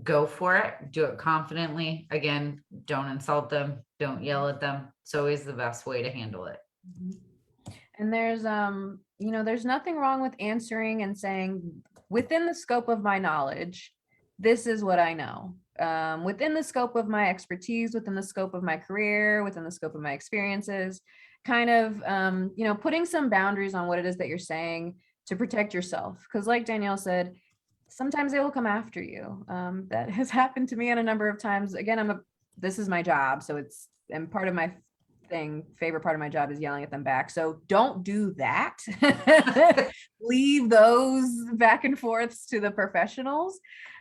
go for it. Do it confidently. Again, don't insult them. Don't yell at them. It's always the best way to handle it. And there's, there's nothing wrong with answering and saying, within the scope of my knowledge, this is what I know. Within the scope of my expertise, within the scope of my career, within the scope of my experiences, kind of, putting some boundaries on what it is that you're saying to protect yourself. Because like Danielle said, sometimes they will come after you. That has happened to me a number of times. Again, this is my job. So and part of my favorite part of my job is yelling at them back. So don't do that. Leave those back and forths to the professionals.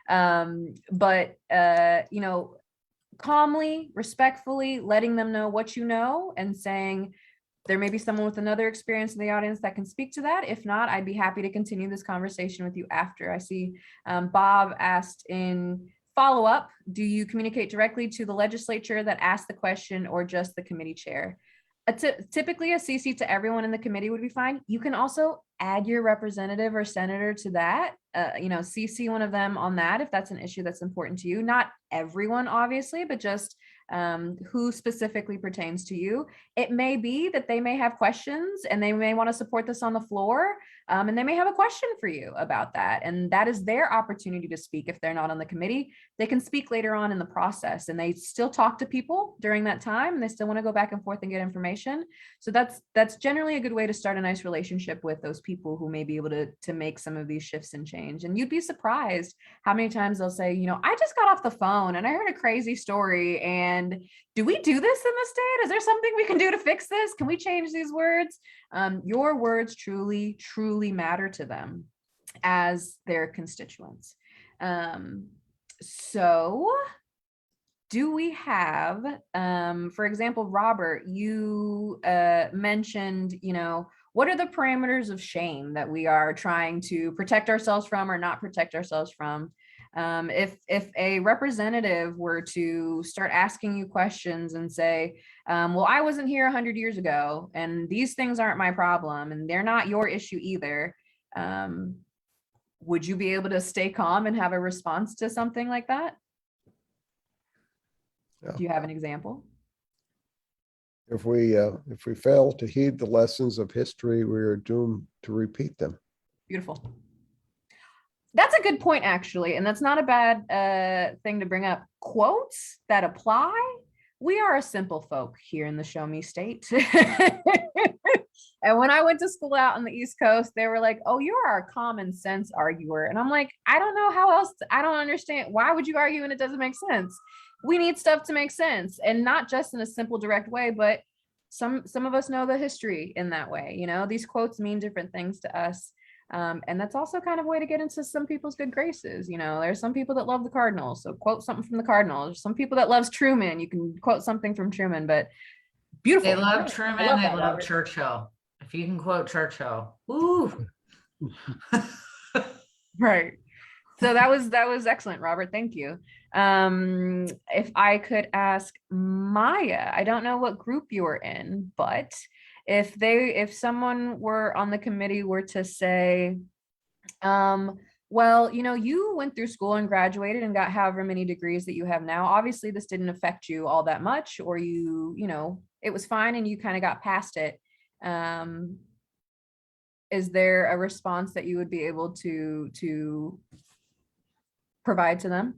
But calmly, respectfully, letting them know what you know and saying, there may be someone with another experience in the audience that can speak to that. If not, I'd be happy to continue this conversation with you after. I see Bob asked in follow-up, do you communicate directly to the legislature that asked the question or just the committee chair? Typically a CC to everyone in the committee would be fine. You can also add your representative or senator to that, CC one of them on that if that's an issue that's important to you. Not everyone, obviously, but just who specifically pertains to you. It may be that they may have questions and they may want to support this on the floor, and they may have a question for you about that. And that is their opportunity to speak. If they're not on the committee, they can speak later on in the process, and they still talk to people during that time, and they still want to go back and forth and get information. So that's generally a good way to start a nice relationship with those people who may be able to make some of these shifts and change. And you'd be surprised how many times they'll say, I just got off the phone and I heard a crazy story, and do we do this in the state? Is there something we can do to fix this? Can we change these words? Your words truly, truly matter to them as their constituents. So do we have, for example, Robert, you mentioned, what are the parameters of shame that we are trying to protect ourselves from or not protect ourselves from? If a representative were to start asking you questions and say, well, I wasn't here 100 years ago, and these things aren't my problem, and they're not your issue either, would you be able to stay calm and have a response to something like that? Yeah. Do you have an example? If we fail to heed the lessons of history, we are doomed to repeat them. Beautiful. That's a good point, actually. And that's not a bad thing to bring up. Quotes that apply. We are a simple folk here in the Show Me State. And when I went to school out on the East Coast, they were like, oh, you're our common sense arguer. And I'm like, I don't know how else. I don't understand. Why would you argue when it doesn't make sense? We need stuff to make sense, and not just in a simple, direct way, but some of us know the history in that way. These quotes mean different things to us. And that's also kind of a way to get into some people's good graces. There's some people that love the Cardinals, so quote something from the Cardinals. There's some people that loves Truman. You can quote something from Truman, but beautiful. They love Truman. They love Churchill. If you can quote Churchill, ooh. Right. So that was excellent, Robert. Thank you. If I could ask Maya, I don't know what group you were in, but if someone were on the committee were to say, well, you went through school and graduated and got however many degrees that you have now. Obviously, this didn't affect you all that much, or it was fine and you kind of got past it. Is there a response that you would be able to provide to them?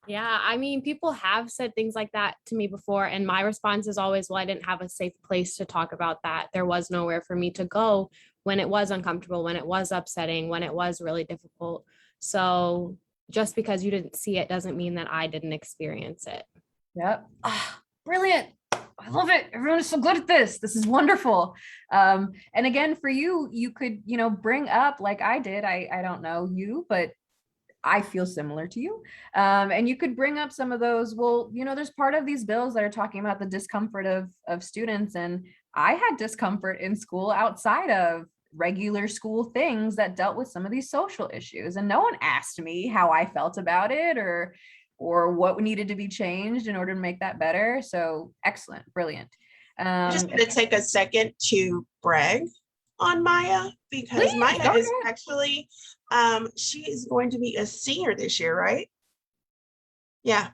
Yeah, I mean, people have said things like that to me before, and my response is always, well, I didn't have a safe place to talk about that. There was nowhere for me to go when it was uncomfortable, when it was upsetting, when it was really difficult. So just because you didn't see it doesn't mean that I didn't experience it. Yep. Brilliant. I love it. Everyone is so good at this. This is wonderful. And again, for you, you could, bring up, like I did, I don't know you, but I feel similar to you. And you could bring up some of those, well, there's part of these bills that are talking about the discomfort of students. And I had discomfort in school outside of regular school things that dealt with some of these social issues. And no one asked me how I felt about it or what needed to be changed in order to make that better. So excellent, brilliant. I'm just going to take a second to brag on Maya, because Please, Maya go is ahead. actually, she is going to be a senior this year, right? Yeah,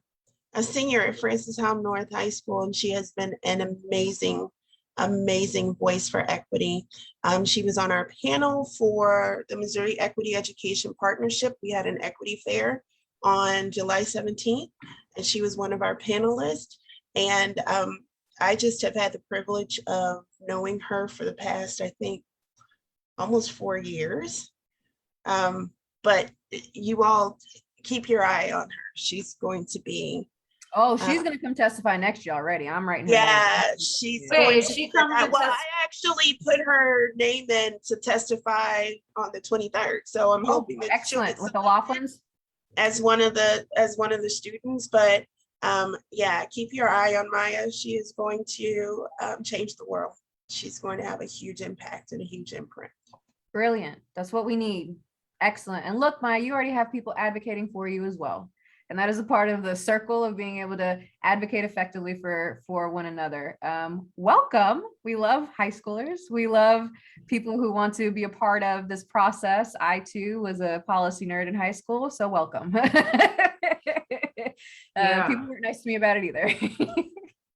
a senior at Francis Howell North High School, and she has been an amazing voice for equity. She was on our panel for the Missouri Equity Education Partnership. We had an equity fair on July 17th, and she was one of our panelists. And I just have had the privilege of knowing her for the past, I think, almost 4 years. But you all keep your eye on her. She's going to be. Oh, she's going to come testify next year already. I'm writing her Yeah, down. she's Wait, going is to. she coming to Well, I actually put her name in to testify on the 23rd. So I'm hoping that she'll Excellent. get With the Laughlins? as one of the students. But yeah, keep your eye on Maya. She is going to change the world. She's going to have a huge impact and a huge imprint. Brilliant. That's what we need. Excellent. And look, Maya, you already have people advocating for you as well. And that is a part of the circle of being able to advocate effectively for one another. Welcome. We love high schoolers. We love people who want to be a part of this process. I too was a policy nerd in high school, so welcome. People weren't nice to me about it either.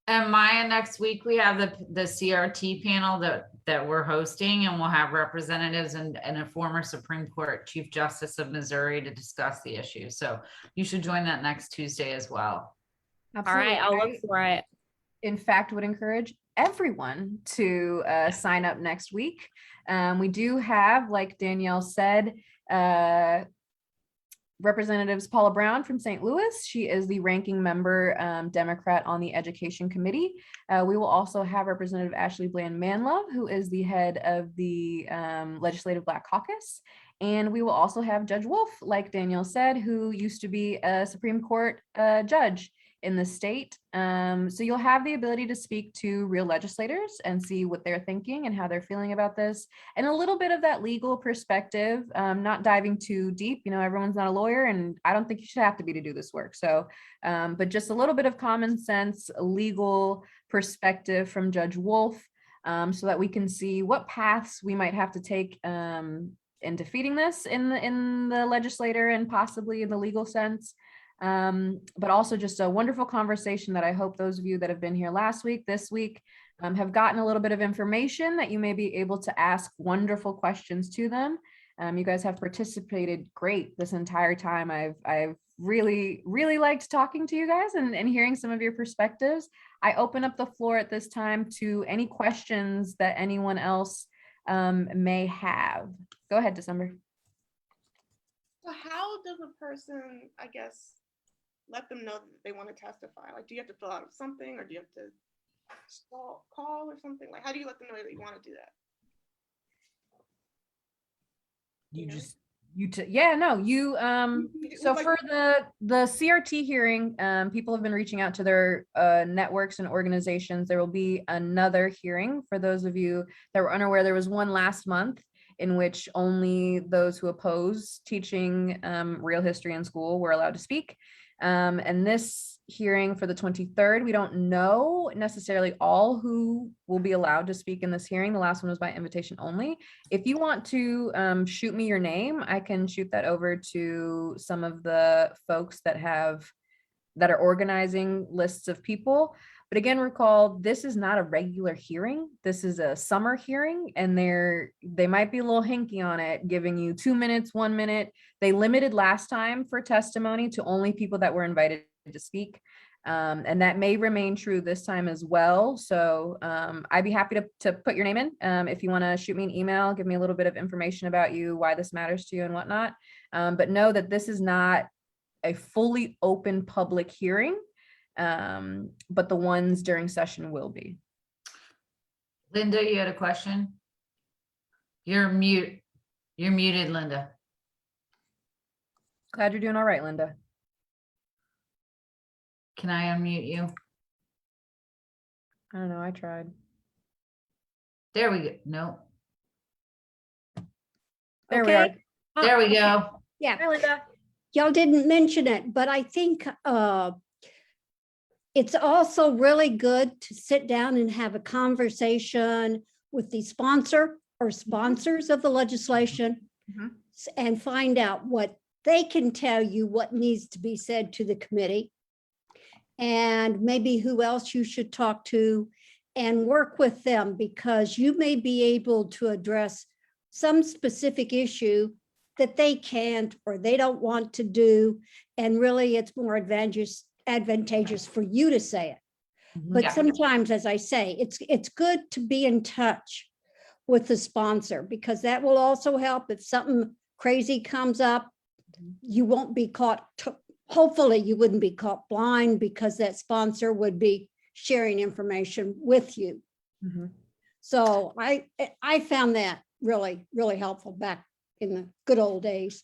And Maya, next week we have the CRT panel that we're hosting, and we'll have representatives and a former Supreme Court Chief Justice of Missouri to discuss the issue. So you should join that next Tuesday as well. Absolutely. All right, I'll look for it. In fact, would encourage everyone to sign up next week. We do have, like Danielle said, Representatives Paula Brown from St. Louis. She is the ranking member Democrat on the Education Committee. We will also have Representative Ashley Bland Manlove, who is the head of the Legislative Black Caucus. And we will also have Judge Wolf, like Danielle said, who used to be a Supreme Court judge in the state. So you'll have the ability to speak to real legislators and see what they're thinking and how they're feeling about this, and a little bit of that legal perspective, not diving too deep. Everyone's not a lawyer, and I don't think you should have to be to do this work. So, but just a little bit of common sense, legal perspective from Judge Wolf, so that we can see what paths we might have to take in defeating this in the legislator and possibly in the legal sense. But also just a wonderful conversation that I hope those of you that have been here last week, this week, have gotten a little bit of information that you may be able to ask wonderful questions to them. You guys have participated great this entire time. I've really liked talking to you guys and hearing some of your perspectives. I open up the floor at this time to any questions that anyone else may have. Go ahead, December. So how does a person, I guess, let them know that they want to testify? Like, do you have to fill out something, or do you have to call or something? Like, how do you let them know that you want to do that? So for the CRT hearing, people have been reaching out to their networks and organizations. There will be another hearing. For those of you that were unaware, there was one last month in which only those who oppose teaching real history in school were allowed to speak. And this hearing for the 23rd, we don't know necessarily all who will be allowed to speak in this hearing. The last one was by invitation only. If you want to shoot me your name, I can shoot that over to some of the folks that are organizing lists of people. But again, recall, this is not a regular hearing. This is a summer hearing, and they might be a little hinky on it, giving you 2 minutes, 1 minute. They limited last time for testimony to only people that were invited to speak. And that may remain true this time as well. So I'd be happy to put your name in. If you want to shoot me an email, give me a little bit of information about you, why this matters to you and whatnot. But know that this is not a fully open public hearing. But the ones during session will be. Linda, you had a question? You're mute. You're muted, Linda. Glad you're doing all right, Linda. Can I unmute you? I don't know, I tried. There we go. No. There we are. Okay. There we go. Yeah, Hi, Linda. y'all didn't mention it, but I think it's also really good to sit down and have a conversation with the sponsor or sponsors of the legislation Mhm. and find out what they can tell you what needs to be said to the committee, and maybe who else you should talk to, and work with them, because you may be able to address some specific issue that they can't or they don't want to do. And really, it's more advantageous for you to say it. But Yeah. sometimes, as I say, it's good to be in touch with the sponsor, because that will also help if something crazy comes up. You won't be caught, hopefully you wouldn't be caught blind, because that sponsor would be sharing information with you. Mhm. So I found that really, really helpful back in the good old days.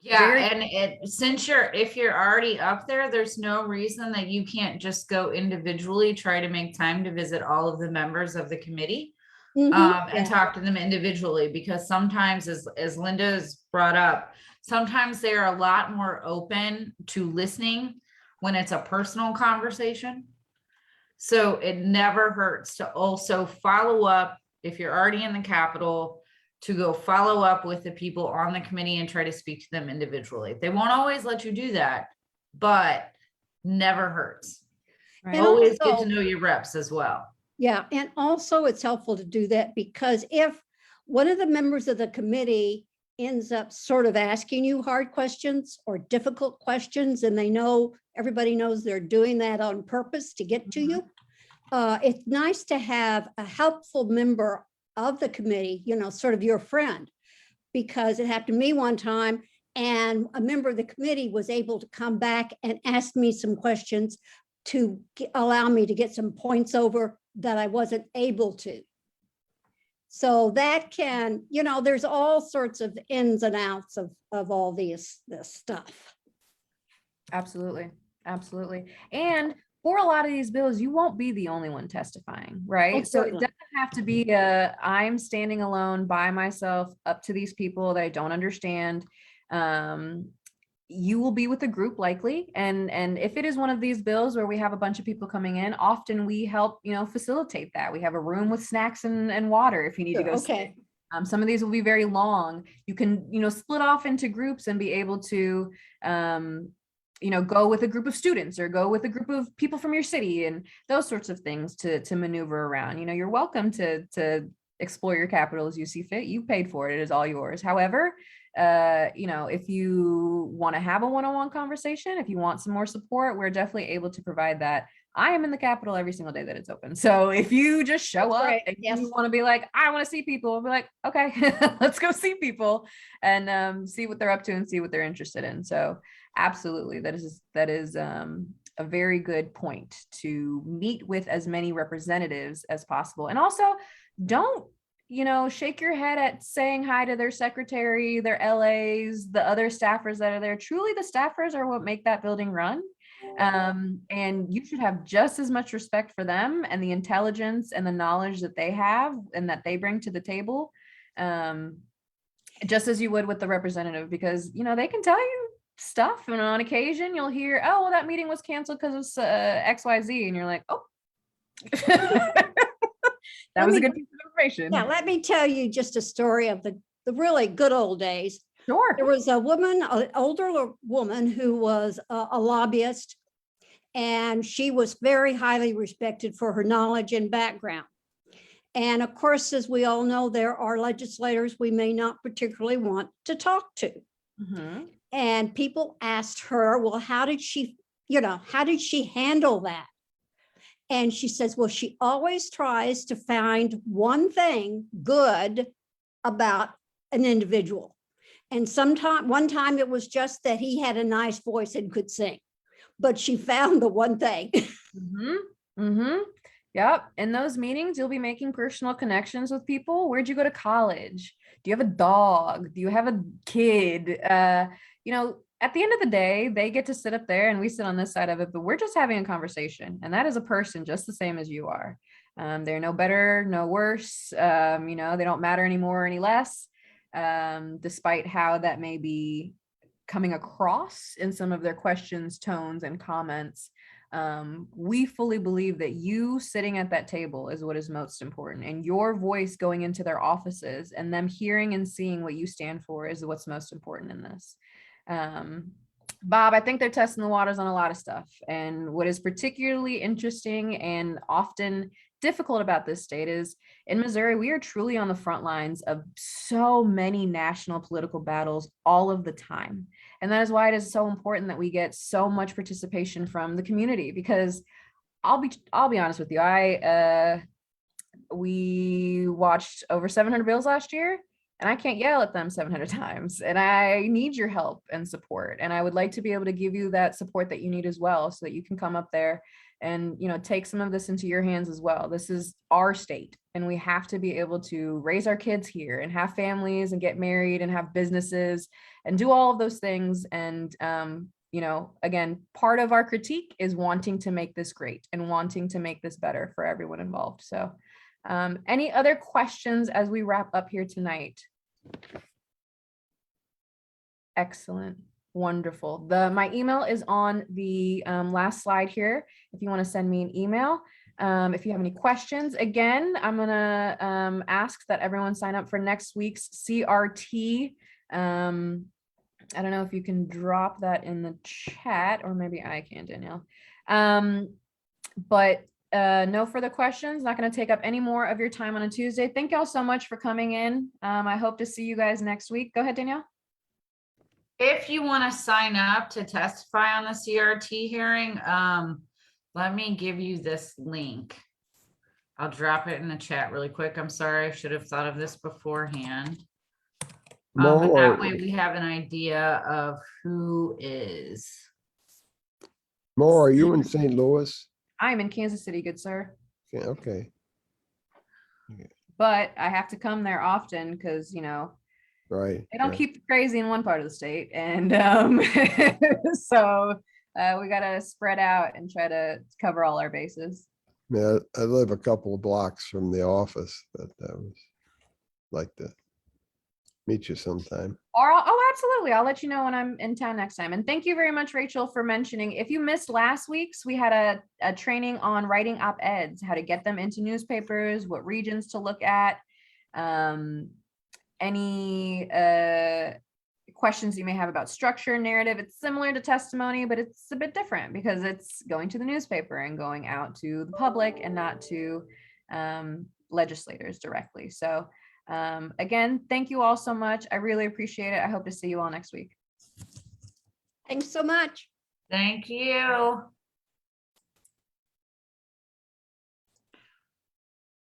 Yeah, Very- and if you're already up there, there's no reason that you can't just go individually, try to make time to visit all of the members of the committee. Mhm, And yeah. talk to them individually, because sometimes, as Linda's brought up, sometimes they're a lot more open to listening when it's a personal conversation. So it never hurts to also follow up, if you're already in the Capitol, to go follow up with the people on the committee and try to speak to them individually. They won't always let you do that, but never hurts. Right. And Always good also- to know your reps as well. Yeah, and also it's helpful to do that, because if one of the members of the committee ends up sort of asking you hard questions or difficult questions, and they know, everybody knows they're doing that on purpose to get to you, it's nice to have a helpful member of the committee, sort of your friend, because it happened to me one time, and a member of the committee was able to come back and ask me some questions to allow me to get some points over that I wasn't able to. So that can, there's all sorts of ins and outs of all this stuff. Absolutely. Absolutely. And for a lot of these bills, you won't be the only one testifying, right? Oh, So it certainly. doesn't have to be I'm standing alone by myself up to these people that I don't understand. You will be with a group likely. And if it is one of these bills where we have a bunch of people coming in, often we help, facilitate that. We have a room with snacks and water if you need to go. Okay. Some of these will be very long. You can, split off into groups and be able to, go with a group of students or go with a group of people from your city and those sorts of things to maneuver around. You're welcome to explore your capital as you see fit. You paid for it. It is all yours. However, if you want to have a one-on-one conversation, if you want some more support, we're definitely able to provide that. I am in the Capitol every single day that it's open. So if you just show up right. and Yes. you want to be like, I want to see people, I'll be like, okay, let's go see people and see what they're up to and see what they're interested in. So absolutely, that is a very good point, to meet with as many representatives as possible. And also don't, shake your head at saying hi to their secretary, their LAs, the other staffers that are there. Truly, the staffers are what make that building run. And you should have just as much respect for them and the intelligence and the knowledge that they have and that they bring to the table, just as you would with the representative, because, they can tell you stuff. And on occasion you'll hear, oh, well, that meeting was canceled because of XYZ. And you're like, oh, that was a good piece of information. Yeah, let me tell you just a story of the really good old days. Sure. There was a woman, an older woman who was a lobbyist, and she was very highly respected for her knowledge and background. And of course, as we all know, there are legislators we may not particularly want to talk to. Mm-hmm. And people asked her, well, how did she handle that? And she says, well, she always tries to find one thing good about an individual. And one time it was just that he had a nice voice and could sing. but she found the one thing. Yep. In those meetings, you'll be making personal connections with people. Where'd you go to college? Do you have a dog? Do you have a kid? You know, at the end of the day, they get to sit up there and we sit on this side of it, but we're just having a conversation. And that is a person just the same as you are. They're no better, no worse. You know, they don't matter any more or any less, despite how that may be coming across in some of their questions, tones, and comments. We fully believe that you sitting at that table is what is most important, and your voice going into their offices and them hearing and seeing what you stand for is what's most important in this. Bob, I think they're testing the waters on a lot of stuff. And what is particularly interesting and often difficult about this state is in Missouri, we are truly on the front lines of so many national political battles all of the time. And that is why it is so important that we get so much participation from the community, because I'll be honest with you. We watched over 700 bills last year, and I can't yell at them 700 times. And I need your help and support. And I would like to be able to give you that support that you need as well, so that you can come up there and, you know, take some of this into your hands as well. This is our state, and we have to be able to raise our kids here and have families and get married and have businesses and do all of those things. And, you know, again, part of our critique is wanting to make this great and wanting to make this better for everyone involved. So any other questions as we wrap up here tonight? Excellent. Wonderful. My email is on the last slide here. If you want to send me an email, if you have any questions, again, I'm going to ask that everyone sign up for next week's CRT. I don't know if you can drop that in the chat, or maybe I can, Danielle. But no further questions. Not going to take up any more of your time on a Tuesday. Thank y'all so much for coming in. I hope to see you guys next week. Go ahead, Danielle. If you want to sign up to testify on the CRT hearing, let me give you this link. I'll drop it in the chat really quick. I'm sorry, I should have thought of this beforehand. But that way we have an idea of who is. Mo, are you in St. Louis? I'm in Kansas City, good sir. Yeah, okay. But I have to come there often because, you know, Right. they don't keep it crazy in one part of the state. And so we got to spread out and try to cover all our bases. Yeah, I live a couple of blocks from the office, but I was like to meet you sometime. Or absolutely. I'll let you know when I'm in town next time. And thank you very much, Rachel, for mentioning. If you missed last week's, we had a training on writing op-eds, how to get them into newspapers, what regions to look at, any questions you may have about structure, narrative. It's similar to testimony, but it's a bit different because it's going to the newspaper and going out to the public and not to legislators directly. So again, thank you all so much. I really appreciate it. I hope to see you all next week. Thanks so much. Thank you.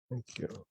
Thank you.